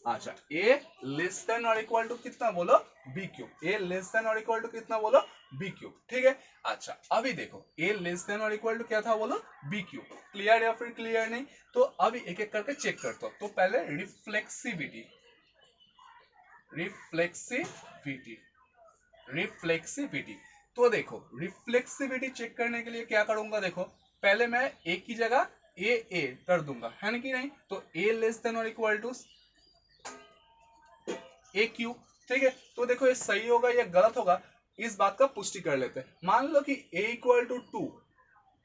अच्छा A less than or equal to कितना बोलो, B cube. A less than or equal to कितना बोलो, B Q. ठीक है, अच्छा अभी देखो A less than or equal to क्या था बोलो, बी क्यू। क्लियर या फिर क्लियर नहीं? तो अभी एक एक करके चेक करता हूं। तो पहले रिफ्लेक्सिविटी, रिफ्लेक्सिविटी, रिफ्लेक्सिविटी। तो देखो रिफ्लेक्सिविटी चेक करने के लिए क्या करूंगा, देखो पहले मैं ए की जगह ए कर दूंगा, है ना कि नहीं? तो ए less than or equal to A Q. ठीक है, तो देखो ये सही होगा या गलत होगा, इस बात का पुष्टि कर लेते हैं। मान लो कि ए इक्वल टू 2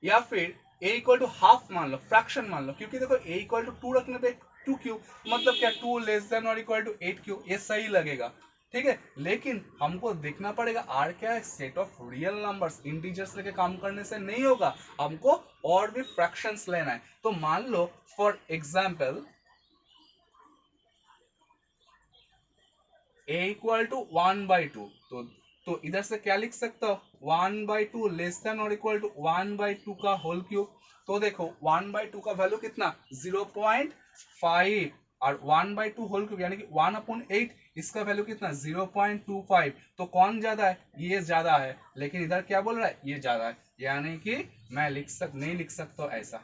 या फिर ए इक्वल टू हाफ मान लो, फ्रैक्शन मान लो, क्योंकि देखो ए इक्वल टू 2 रखने पे 2 क्यू मतलब क्या, 2 less than or equal to 8 Q, ये सही लगेगा। ठीक है, लेकिन हमको देखना पड़ेगा आर क्या है, set of real numbers, integers लेके काम करने से नहीं होगा, हमको और भी फ्रैक्शंस लेना है। तो मान लो for example a equal to 1/2, तो इधर से क्या लिख सकते हो, 1/2 less than or equal to 1/2 का होल क्यूब। तो देखो 1/2 का वैल्यू कितना, 0.5, और 1/2 होल क्यूब यानी कि 1/8, इसका वैल्यू कितना, 0.25। तो कौन ज्यादा है, ये ज्यादा है, लेकिन इधर क्या बोल रहा है, ये ज्यादा है, यानी कि मैं नहीं लिख सकता हूं ऐसा।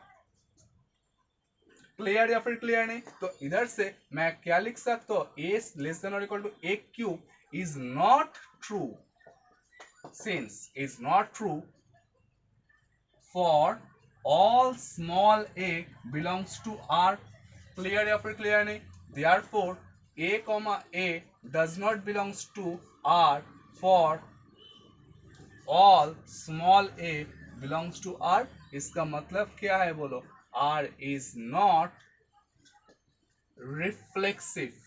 क्लियर या फिर क्लियर नहीं? तो इधर से मैं क्या लिख सकता हूं, A less than or equal to A cube is not true, since is not true for all small A belongs to R. Clear या फिर क्लियर नहीं? Therefore a comma a does not belongs to R for all small a belongs to R। इसका मतलब क्या है बोलो? R is not reflexive।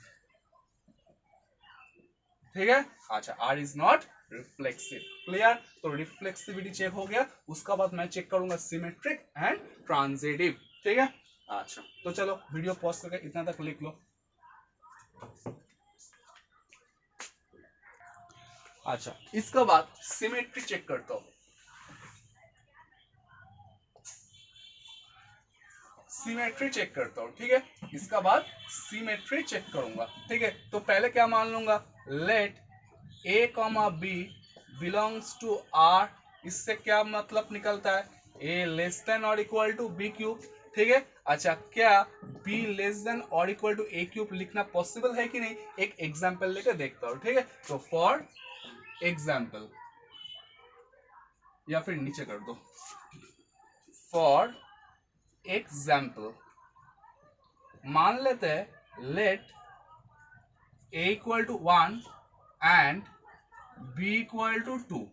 ठीक है, अच्छा, R is not reflexive। Clear? तो रिफ्लेक्सिविटी चेक हो गया, उसका बाद मैं चेक करूंगा सिमेट्रिक एंड ट्रांजिटिव। ठीक है, अच्छा, तो चलो वीडियो पॉज करके इतना तक लिख लो। अच्छा, इसका बाद सिमेट्री चेक करता हूं। सिमेट्री चेक करता हूं, ठीक है, इसका बाद सिमेट्री चेक करूंगा। ठीक है, तो पहले क्या मान लूंगा, let A comma B belongs to R. इससे क्या मतलब निकलता है, A less than or equal to B cube. ठीक है, अच्छा, क्या b less than or equal to A cube लिखना पॉसिबल है कि नहीं? एक एग्जांपल लेकर देखता हूं। ठीक है, तो फॉर एग्जाम्पल, या फिर नीचे कर दो, फॉर एग्जाम्पल मान लेते हैं let a equal to 1 and b equal to 2।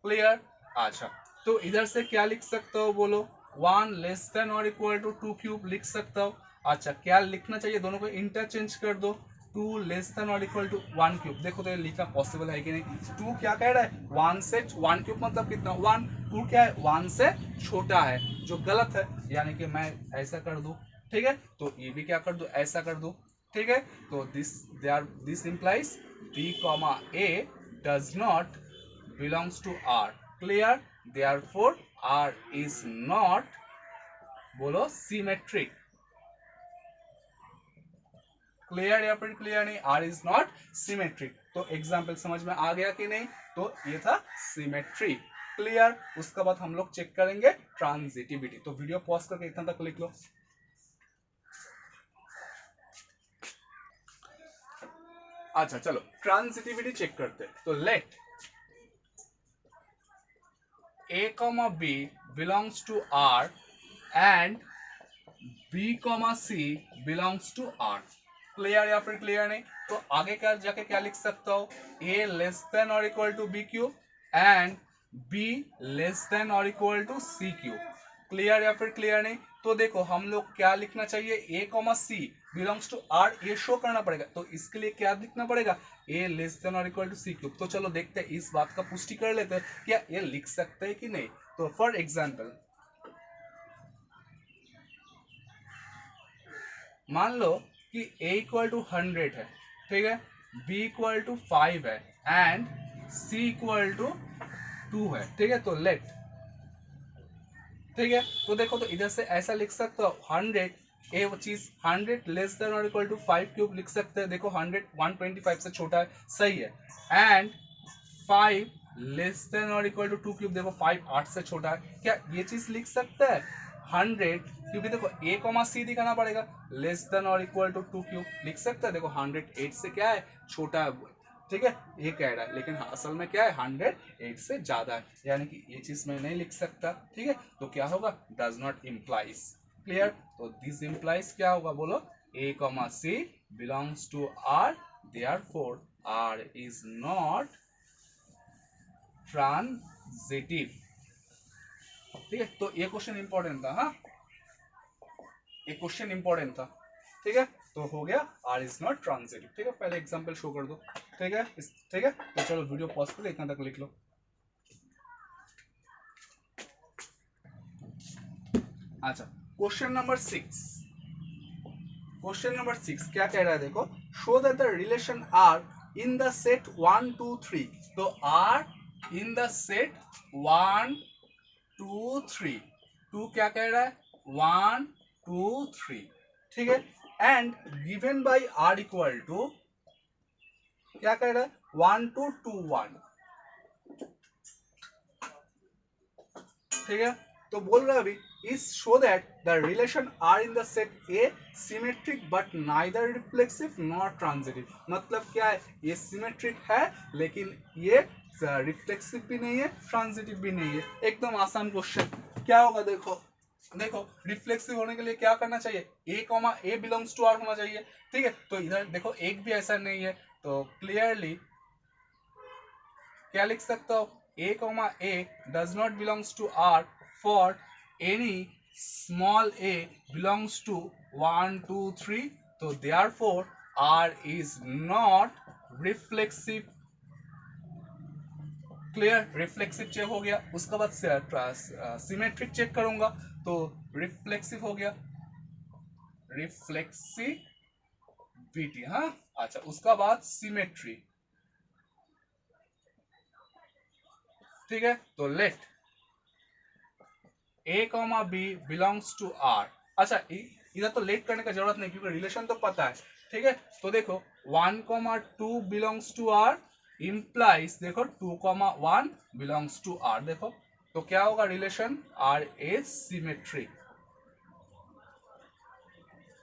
Clear? अच्छा, तो इधर से क्या लिख सकते हो बोलो, 1 less than or equal to 2 cube लिख सकता हो। अच्छा, क्या लिखना चाहिए, दोनों को इंटरचेंज कर दो, 2 less than or equal to 1 cube. देखो तो ये लिखना पॉसिबल है कि नहीं? 2 क्या कह रहा है, 1 से 1 क्यूब मतलब कितना, 1। 2 क्या है, 1 से छोटा है, जो गलत है, यानी कि मैं ऐसा कर दूं। ठीक है, तो ये भी क्या कर दूं, ऐसा कर दूं। ठीक है, तो this implies b comma a does not belongs to r। Clear? Therefore r is not, बोलो, सिमेट्रिक। क्लियर या फिर क्लियर नहीं? R is not symmetric. तो एग्जाम्पल समझ में आ गया कि नहीं? तो ये था सिमेट्री। क्लियर? उसके बाद हम लोग चेक करेंगे ट्रांजिटिविटी। तो वीडियो पॉज करके इतना तक लिख लो। अच्छा, चलो ट्रांजिटिविटी चेक करते हैं। तो let a comma b belongs to R and b comma c belongs to R। Clear या फिर क्लियर नहीं? तो आगे क्या जाके क्या लिख सकता हो, a less than or equal to b cube and b less than or equal to c cube. Clear या फिर क्लियर नहीं? तो देखो हम लोग क्या लिखना चाहिए, a comma c belongs to r, ये शो करना पड़ेगा। तो इसके लिए क्या लिखना पड़ेगा, a less than or equal to c cube. तो चलो देखते हैं, इस बात का पुष्टि कर लेते हैं, क्या ये लिख सकते हैं कि नहीं। तो फॉर एग्जाम्पल मान लो कि a इक्वल टू 100 है, ठीक है, b इक्वल टू 5 है एंड c इक्वल टू 2 है। ठीक है, तो लेट, ठीक है, तो देखो तो इधर से ऐसा लिख सकते हो 100, ए चीज 100 less than or equal to 5 cube लिख सकते हैं। देखो 100 125 से छोटा है, सही है, and 5 less than or equal to 2 cube, देखो 5 8 से छोटा है। क्या ये चीज लिख सकते हैं 100, क्योंकि देखो a कॉमा c दिखाना पड़ेगा, less than or equal to 2 cube लिख सकते हैं। देखो 100 8 से क्या है, छोटा है। ठीक है, ये कह रहा है, लेकिन असल में क्या है, 100 8 से ज्यादा है, यानी कि ये चीज मैं नहीं लिख सकता। ठीक है, तो क्या होगा, डज नॉट इम्प्लाइज। क्लियर? तो दिस इम्प्लाइज क्या होगा बोलो, a comma c belongs to r, therefore r is not transitive. ठीक है, तो ये क्वेश्चन इंपॉर्टेंट था। हाँ, ये क्वेश्चन इंपॉर्टेंट था। ठीक है, तो हो गया आर इज नॉट ट्रांजिटिव। ठीक है, पहले एग्जांपल शो कर दो। ठीक है, ठीक है, तो चलो वीडियो पॉज करके इतना तक लिख लो। अच्छा, क्वेश्चन नंबर 6, क्वेश्चन नंबर 6 क्या कह रहा है, देखो, show that the relation are in the set 1 2 3। तो आर इन द सेट 1 2 3, 2 क्या कह रहा है, 1 2 3। ठीक है, and given by R equal to, क्या कह रहा है, 1 2 2 1। ठीक है, तो बोल रहा है अभी is show that the relation are in the set A symmetric but neither reflexive not transitive. मतलब क्या है, ये सिमेट्रिक है लेकिन ये रिफ्लेक्सिव भी नहीं है, ट्रांजिटिव भी नहीं है। एकदम आसान क्वेश्चन। क्या होगा देखो, देखो रिफ्लेक्सिव होने के लिए क्या करना चाहिए, A comma A belongs to R होना चाहिए। ठीक है, तो इधर देखो एक भी ऐसा नहीं है, तो क्लियरली क्या लिख सकता हो, a comma a does not belongs to R for any small a belongs to 1 2 3, तो therefore R is not reflexive। Clear, reflexive check हो गया। उसके बाद सिमेट्रिक चेक करूंगा तो रिफ्लेक्सिव हो गया, रिफ्लेक्सिविटी। हाँ अच्छा, उसका बाद सिमेट्री। ठीक है, तो let A comma B belongs to R. अच्छा इधर तो लेट करने का जरूरत नहीं क्योंकि रिलेशन तो पता है। ठीक है, तो देखो 1,2 बिलोंग्स टू आर इम्प्लाइज, देखो 2,1 बिलोंग्स टू आर। देखो तो क्या होगा, रिलेशन आर ए सिमेट्रिक।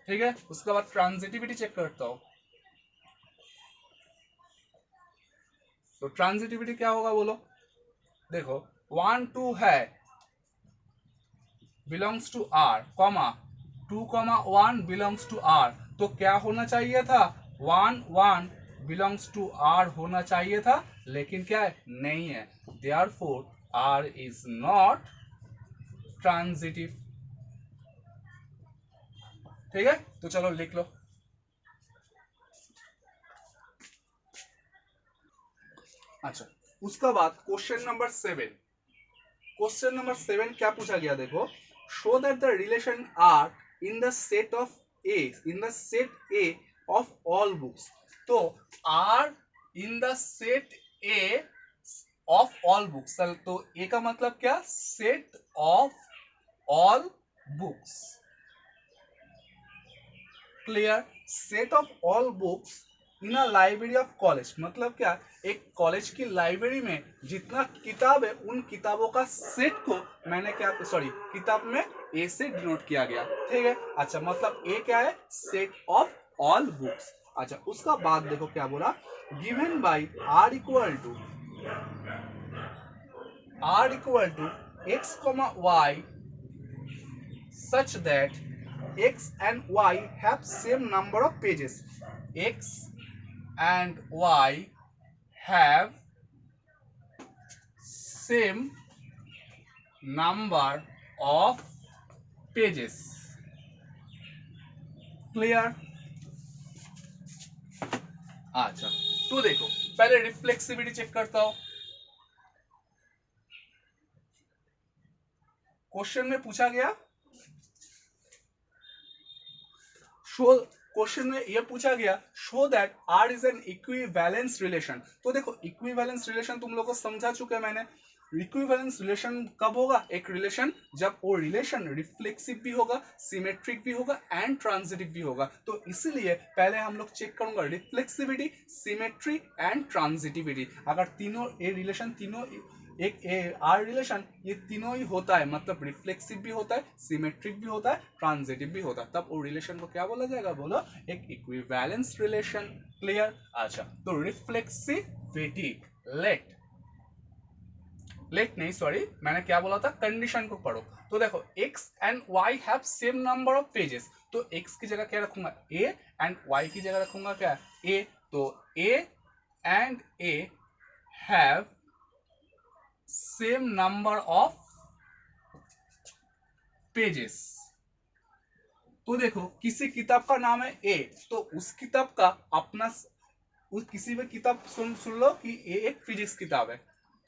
ठीक है, उसके बाद ट्रांजिटिविटी चेक करता हूं, तो ट्रांजिटिविटी क्या होगा बोलो। देखो 1 2 है belongs to R comma 2,1 belongs to R, तो क्या होना चाहिए था, 1 1 बिलोंग्स टू आर होना चाहिए था, लेकिन क्या है, नहीं है। Therefore R is not transitive. ठीक है, तो चलो लिख लो। अच्छा उसका बाद क्वेश्चन नंबर 7। क्वेश्चन नंबर 7 क्या पूछा गया देखो, show that the relation are in the set of A, in the set A of all books. तो are in the set A of all books, तो ए का मतलब क्या, set of all books. Clear, set of all books in a library of college, मतलब क्या, एक college की library में जितना किताब है उन किताबों का सेट को मैंने क्या, सॉरी किताब में ए से डिनोट किया गया। ठीक है, अच्छा मतलब ए क्या है, सेट ऑफ ऑल बुक्स। अच्छा उसका बाद देखो क्या बोला, given by R equal to x comma y such that x and y have same number of pages. X and y have same number of pages. Clear? अच्छा तो देखो पहले रिफ्लेक्सिविटी चेक करता हूं। क्वेश्चन में पूछा गया, शो, क्वेश्चन में यह पूछा गया show that R is an equivalence relation. तो देखो इक्विवेलेंस रिलेशन तुम लोग को समझा चुके मैंने। इक्विवेलेंस रिलेशन कब होगा, एक रिलेशन जब वो रिलेशन रिफ्लेक्सिव भी होगा, सिमेट्रिक भी होगा एंड ट्रांजिटिव भी होगा। तो इसीलिए पहले हम लोग चेक करूंगा रिफ्लेक्सिविटी, सिमेट्री एंड ट्रांजिटिविटी। अगर तीनों ये रिलेशन तीनों एक आर रिलेशन ये तीनों ही होता है, मतलब रिफ्लेक्सिव भी होता है, सिमेट्रिक भी होता है, ट्रांजिटिव भी होता है, तब वो रिलेशन को क्या बोला जाएगा, बोलो एक इक्विवेलेंस रिलेशन। क्लियर, अच्छा तो रिफ्लेक्सिविटी, लेट नहीं सॉरी मैंने क्या बोला था, कंडीशन को पढ़ो। तो देखो x and y have same number of pages, तो x की जगह क्या रखूंगा, a एंड y की जगह रखूंगा क्या, a। तो a and a have same number of pages. तो देखो किसी किताब का नाम है ए, तो उस किताब का अपना, उस किसी भी किताब सुन लो कि ए एक फिजिक्स किताब है।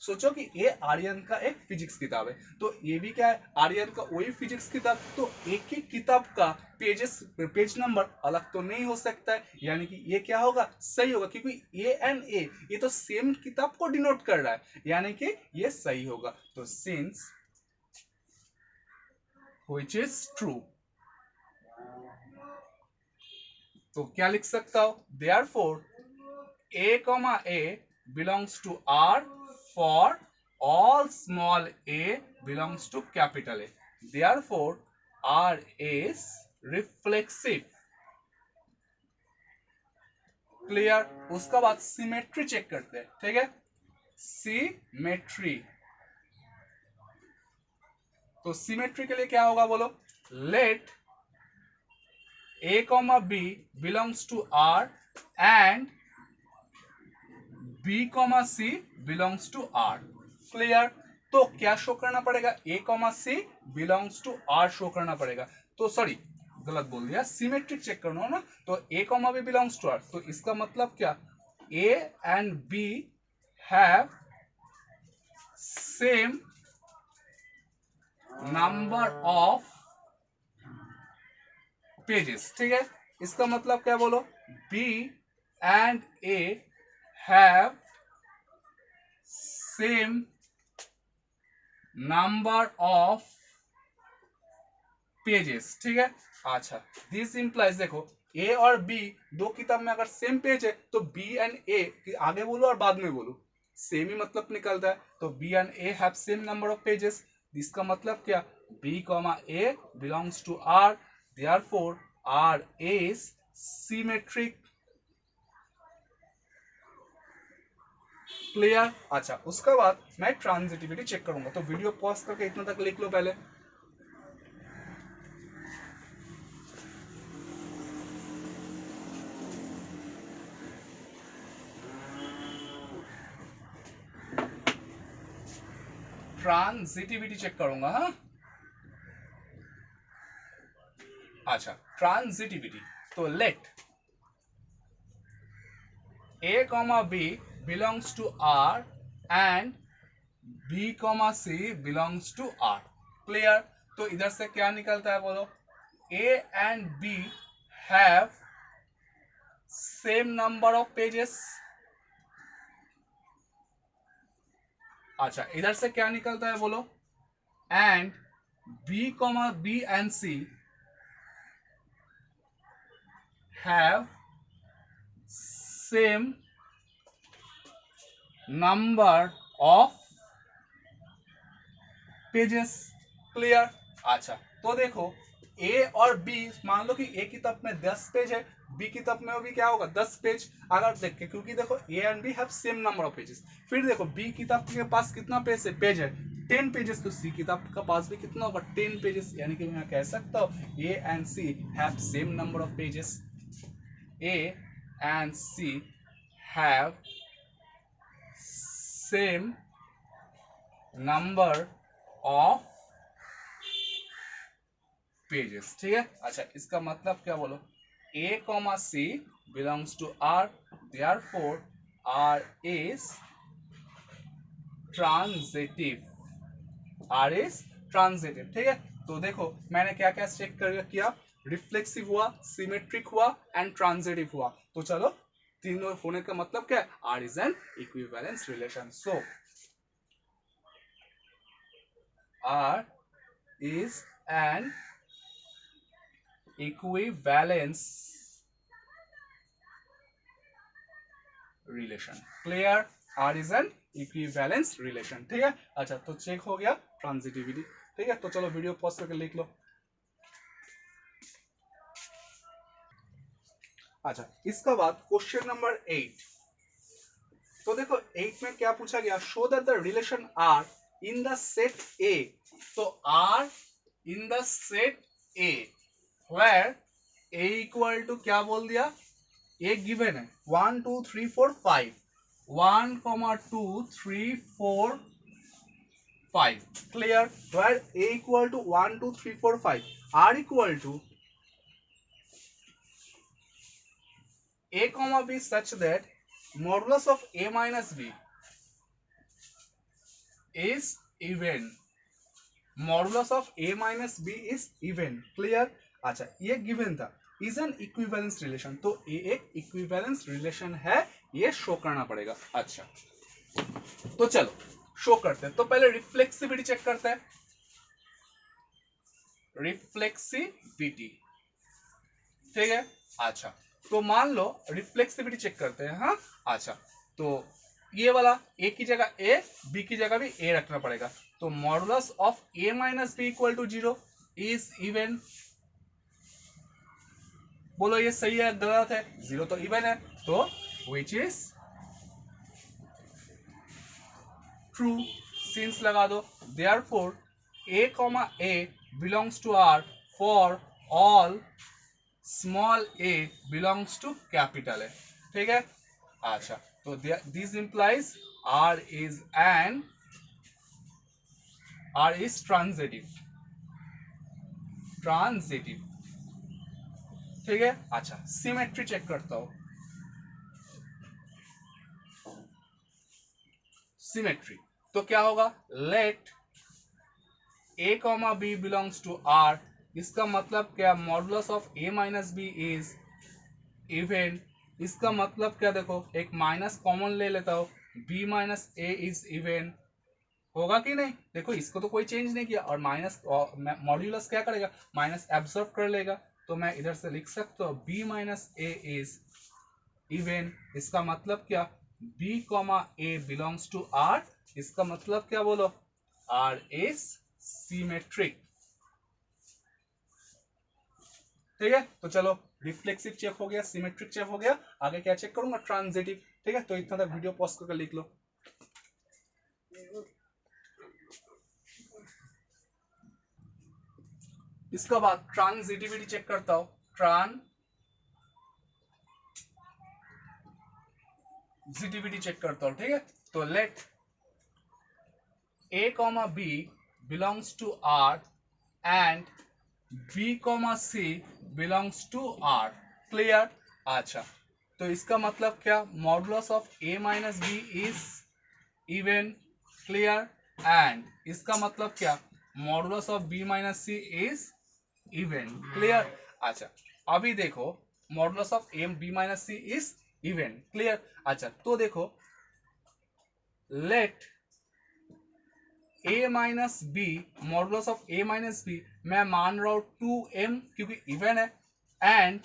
सोचो कि ये आर्यन का एक फिजिक्स किताब है, तो ये भी क्या है, आर्यन का वही फिजिक्स किताब। तो एक ही किताब का पेज नंबर अलग तो नहीं हो सकता है, यानी कि ये क्या होगा, सही होगा, क्योंकि ए एंड ए ये तो सेम किताब को डिनोट कर रहा है, यानी कि ये सही होगा। तो सिंस व्हिच इज ट्रू, तो क्या लिख सकता हूं, therefore a, a belongs to R for all small a belongs to capital A. Therefore, R is reflexive. Clear. उसका बाद सिमेट्री चेक करते हैं, ठीक है। सिमेट्री, तो सिमेट्री के लिए क्या होगा बोलो, late a comma b belongs to R and b comma c belongs to R। Clear. तो क्या शो करना पड़ेगा, a comma c belongs to R show करना पड़ेगा। तो सॉरी गलत बोल दिया, सिमेट्रिक चेक करना हो ना, तो a comma b belongs to R, तो इसका मतलब क्या, a and b have same number of pages, ठीक है। इसका मतलब क्या बोलो, B and A have same number of pages, ठीक है। अच्छा, दिस इंप्लाइज, देखो A और B दो किताब में अगर सेम पेज है तो B एंड A आगे बोलो और बाद में बोलो सेम ही मतलब निकलता है। तो B and A have same number of pages, इसका मतलब क्या, B, A belongs to R, therefore R is symmetric। Clear. अच्छा, उसके बाद मैं ट्रांजिटिविटी चेक करूंगा, तो वीडियो पॉज करके इतना तक लिख लो पहले। ट्रांजिटिविटी चेक करूंगा, हाँ। अच्छा, ट्रांजिटिविटी, तो let a comma b belongs to R and b comma c belongs to R। Clear. तो इधर से क्या निकलता है बोलो, a and b have same number of pages। अच्छा, इधर से क्या निकलता है बोलो, and b comma b and c have same number of pages. Clear. अच्छा, तो देखो ए और बी, मान लो कि ए किताब में 10 पेज है, बी किताब में भी क्या होगा 10 पेज। अगर देखे, क्योंकि देखो A and B have same number of pages, फिर देखो बी किताब के पास कितना पेज है 10 पेजेस, तो सी किताब का पास भी कितना होगा 10 पेजेस, यानी कि मैं कह सकता हूँ A and C have same number of pages. A and C have same number of pages, ठीक है। अच्छा, इसका मतलब क्या बोलो, a comma c belongs to R, therefore R is transitive। R is transitive, ठीक है। तो देखो मैंने क्या क्या चेक कर किया, रिफ्लेक्सिव हुआ, सिमेट्रिक हुआ एंड ट्रांजिटिव हुआ। तो चलो, तीनों होने का मतलब क्या है, R is an equivalence relation। So R is an equivalence relation। Clear. R is an equivalence relation, ठीक है। अच्छा, तो चेक हो गया ट्रांजिटिविटी, ठीक है। तो चलो वीडियो पॉज करके लिख लो। अच्छा, इसका बाद क्वेश्चन नंबर 8। तो देखो 8 में क्या पूछा गया, show that the relation R in the set A। तो R in the set A where A equal to क्या बोल दिया, A गिवन है 1 2 3 4 5, 1 2 3 4 5। Clear. where A equal to 1 2 3 4 5, R equal to A comma B such that modulus of A minus B is even। Modulus of A minus B is even. Clear. अच्छा, ये given था, is an equivalence relation, तो ये एक equivalence relation है, ये show करना पड़ेगा। अच्छा, तो चलो शो करते हैं। तो पहले रिफ्लेक्सिविटी चेक करते हैं, रिफ्लेक्सिविटी, ठीक है। अच्छा, तो मान लो रिफ्लेक्सिविटी चेक करते हैं, हाँ। अच्छा, तो ये वाला ए की जगह ए, बी की जगह भी ए रखना पड़ेगा। तो modulus of a minus b equal to 0 is even. बोलो ये सही है गलत है? 0 तो इवन है, तो विच इज ट्रू। सिंस लगा दो, therefore a comma a belongs to R for all small a belongs to capital A। ठीक है, अच्छा तो this implies R is transitive। ठीक है, अच्छा सिमेट्री चेक करता हूं। सिमेट्री तो क्या होगा, let a comma b belongs to R। इसका मतलब क्या, modulus of a minus B is even. इसका मतलब क्या, देखो एक माइनस कॉमन ले लेता हूं, b minus a is even. होगा कि नहीं? देखो इसको तो कोई चेंज नहीं किया, और माइनस मॉड्यूलस क्या करेगा, माइनस एब्सॉर्ब कर लेगा। तो मैं इधर से लिख सकता हूँ b minus a is even. इसका मतलब क्या, b comma a belongs to R। इसका मतलब क्या बोलो, R इज सिमेट्रिक। ठीक है, तो चलो रिफ्लेक्सिव चेक हो गया, सिमेट्रिक चेक हो गया, आगे क्या चेक करूंगा, ट्रांजिटिव। ठीक है, तो इतना तक वीडियो पॉज करके लिख लो। इसका बाद ट्रांजिटिविटी चेक करता हूं। ट्रांजिटिविटी चेक करता हूं। ठीक है, तो let a comma b belongs to R and b comma c belongs to R। Clear? अच्छा तो इसका मतलब क्या, modulus of a minus B is even. Clear? And इसका मतलब क्या, modulus of b minus c is even. Clear? अच्छा अभी देखो, modulus of a b minus c is even. Clear? अच्छा तो देखो, let a minus b, modulus of a minus b मैं मान रहा हूं 2m क्योंकि इवन है, and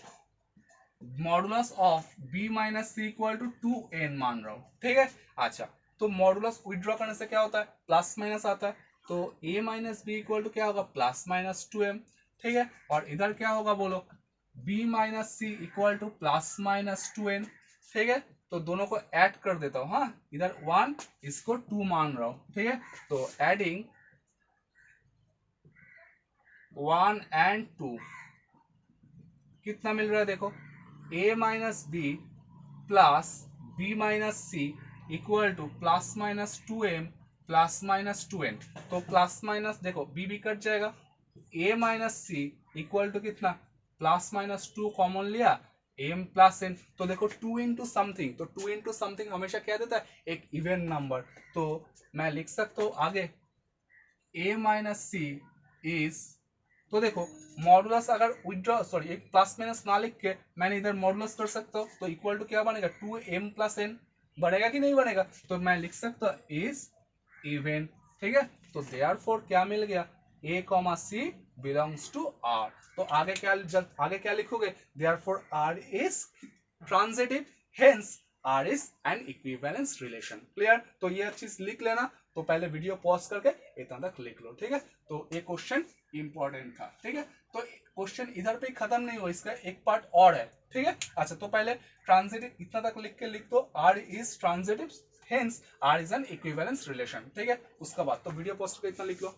modulus of b minus C equal to 2n मान रहा हूं। ठीक है, अच्छा तो मॉडुलस विड्रॉ करने से क्या होता है, प्लस माइनस आता है। तो a minus b equal to क्या होगा, प्लस माइनस 2m। ठीक है, और इधर क्या होगा बोलो, b minus C equal to plus minus 2n। ठीक है, तो दोनों को ऐड कर देता हूं। हाँ, इधर 1 इसको 2 मान रहा हूं। ठीक है, तो एडिंग 1 एंड 2 कितना मिल रहा है, देखो a minus b plus b minus C equal to plus minus 2m plus minus 2n। तो प्लस माइनस देखो b भी कट जाएगा, a minus C equal to कितना, प्लस माइनस 2 कॉमन लिया, m प्लस n। तो देखो 2 इंटू समथिंग, तो 2 into something हमेशा क्या देता है, एक इवन नंबर। तो मैं लिख सकता हूँ आगे a माइनस सी इज, तो देखो मॉडुलस अगर विड्रॉ सॉरी एक प्लस माइनस ना लिख के मैंने इधर मॉडुलस कर सकता हूँ, तो इक्वल टू क्या बनेगा, 2m प्लस n। बढ़ेगा कि नहीं बढ़ेगा? तो मैं लिख सकता हूँ इज इवन। ठीक है, तो देयरफॉर क्या मिल गया, a comma c belongs to R। तो आगे क्या लिखोगे, therefore R is transitive, hence R is an equivalence relation. Clear? तो ये चीज लिख लेना। तो पहले वीडियो पॉज करके इतना तक लिख लो। ठीक है, तो ये क्वेश्चन इंपॉर्टेंट था। ठीक है, तो क्वेश्चन इधर पे खत्म नहीं हुआ, इसका एक पार्ट और है। ठीक है, अच्छा तो पहले ट्रांजिटिव इतना तक लिख के लिख दो, R is transitive, hence R is an equivalence relation. ठीक है, उसका बाद तो वीडियो पॉज करके इतना लिख लो।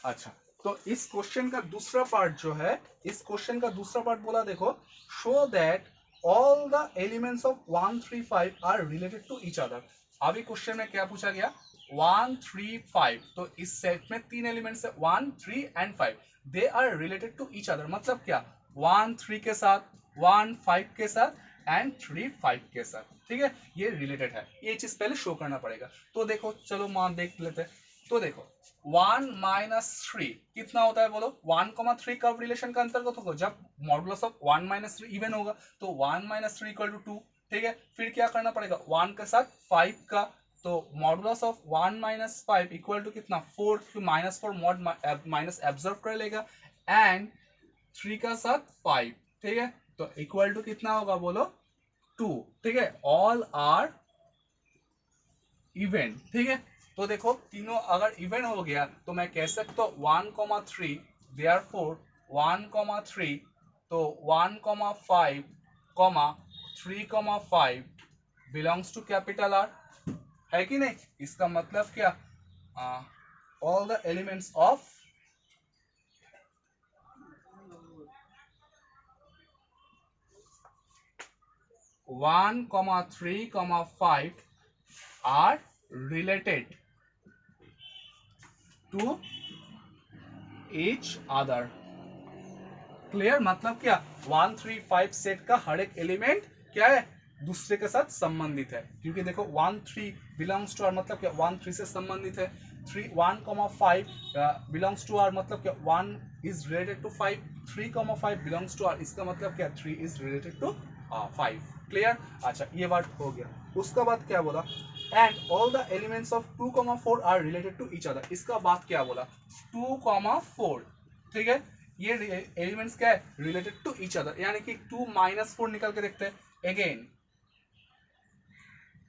अच्छा तो इस क्वेश्चन का दूसरा पार्ट जो है, इस क्वेश्चन का दूसरा पार्ट बोला देखो, show that all the elements of 1 3 5 are related to each other. अभी क्वेश्चन में क्या पूछा गया, 1 3 5, तो इस सेट में 3 एलिमेंट्स है 1 3 and 5, they are related to each other. मतलब क्या, 1 3 के साथ, 1 5 के साथ एंड 3 5 के साथ। ठीक है, ये रिलेटेड है, ये चीज पहले शो करना पड़ेगा। तो देखो चलो मान देख लेते हैं। तो देखो 1 माइनस 3 कितना होता है बोलो, 1,3 कब रिलेशन का अंतर्गत होगा, जब मॉडुलस ऑफ 1 माइनस 3 इवन होगा। तो 1 माइनस 3 इक्वल टू 2। ठीक है, फिर क्या करना पड़ेगा, 1 के साथ 5 का, तो modulus of 1 minus 5 equal to कितना, 4, माइनस 4 मॉड माइनस एब्जॉर्ब कर लेगा, एंड 3 का साथ 5। ठीक है, तो इक्वल टू कितना होगा बोलो 2, ठीक है। ऑल आर इवन, ठीक है। तो देखो तीनों अगर इवन हो गया तो मैं कह सकता हूँ 1,3, देयरफॉर 1,3, तो 1,5, 3,5 बिलोंग्स टू कैपिटल आर, है कि नहीं। इसका मतलब क्या, all the elements of 1,3,5 are related to each other। Clear, मतलब क्या 1, 3, 5 सेट का हर एक एलिमेंट क्या है, दूसरे के साथ संबंधित है। क्योंकि देखो 1, 3 बिलोंग्स टू आर, मतलब क्या 1, 3 से संबंधित है। 1,5 बिलोंग्स टू आर, मतलब क्या 1 is related to 5। 3,5 belongs to R, इसका मतलब क्या 3 इज रिलेटेड टू 5। क्लियर, अच्छा ये बात हो गया। उसका बाद क्या बोला, and all the elements of 2,4 are related to each other. इसका बाद क्या बोला 2,4, ठीक है। ये एलिमेंट्स क्या है, रिलेटेड टू ईच अदर, यानी कि 2 - 4 निकल के देखते हैं। अगेन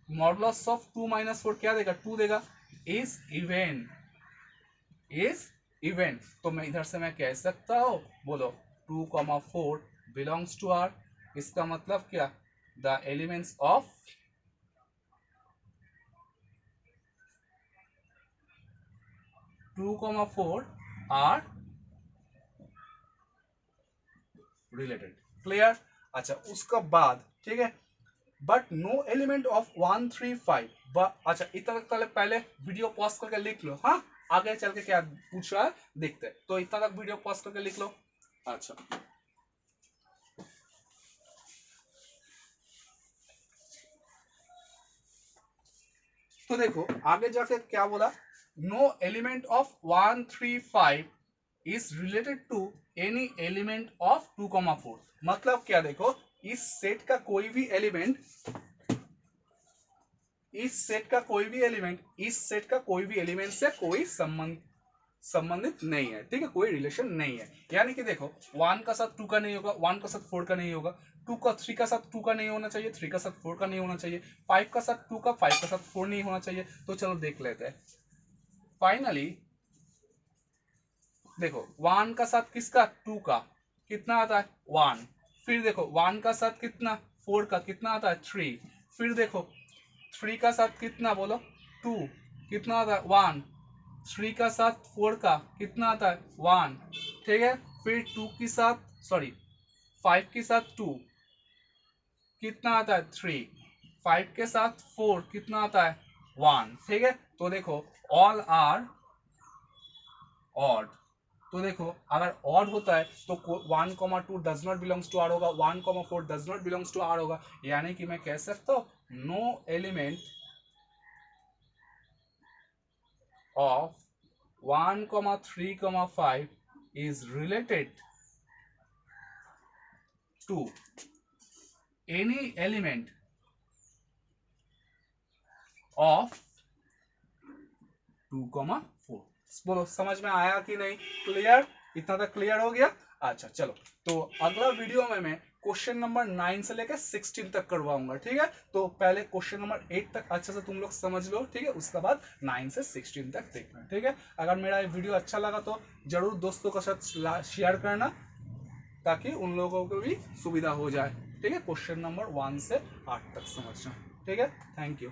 मॉडुलस ऑफ 2 - 4 क्या देगा, 2 देगा। इज इवन, इज इवन, तो मैं इधर से मैं कह सकता हूं बोलो 2,4 बिलोंग्स टू आर। इसका मतलब क्या, the elements of 2,4 are related. Clear, अच्छा उसका बाद, ठीक है। But no element of 1, 3, 5। अच्छा इतना तक पहले वीडियो पॉज करके लिख लो, हाँ आगे चल के क्या पूछ रहा है देखते हैं। तो इतना तक वीडियो पॉज करके लिख लो। अच्छा तो देखो आगे जाके क्या बोला, no element of 1, 3, 5 is related to any element of 2,4। मतलब क्या, देखो इस सेट का कोई भी एलिमेंट, इस सेट का कोई भी एलिमेंट, इस सेट का कोई भी एलिमेंट से कोई संबंधित नहीं है, ठीक है, कोई रिलेशन नहीं है। यानी कि देखो 1 का साथ 2 का नहीं होगा, 1 का साथ 4 का नहीं होगा, 2 का 3 का साथ 2 का नहीं होना चाहिए, 3 का साथ 4 का नहीं होना चाहिए, 5 का साथ 2 का, 5 का साथ 4 नहीं होना चाहिए। तो चलो देख लेते हैं। फाइनली देखो 1 का साथ किसका, 2 का कितना आता है 1। फिर देखो 1 का साथ कितना, 4 का कितना आता है 3। फिर देखो 3 का साथ कितना बोलो 2, कितना आता है 1। 3 का साथ 4 का कितना आता है 1, ठीक है। फिर 2 के साथ, सॉरी 5 के साथ 2 कितना आता है 3। 5 के साथ 4 कितना आता है 1, ठीक है। तो देखो ऑल आर ऑड। तो देखो अगर ऑड होता है तो 1,2 does not belongs to R होगा, 1,4 does not belongs to R होगा। यानी कि मैं कह सकता हूं no element of 1,3,5 is related to any element of 2,4। बोलो समझ में आया कि नहीं, क्लियर, इतना तक क्लियर हो गया। अच्छा चलो, तो अगला वीडियो में मैं क्वेश्चन नंबर 9 से लेकर 16 तक करवाऊंगा, ठीक है। तो पहले क्वेश्चन नंबर 8 तक अच्छे से तुम लोग समझ लो, ठीक है, उसके बाद 9 से 16 तक देखना, ठीक है। अगर मेरा वीडियो अच्छा लगा तो जरूर दोस्तों के साथ शेयर करना, ताकि उन लोगों को भी सुविधा हो जाए, ठीक है। क्वेश्चन नंबर 1 से 8 तक समझना, ठीक है। Thank you.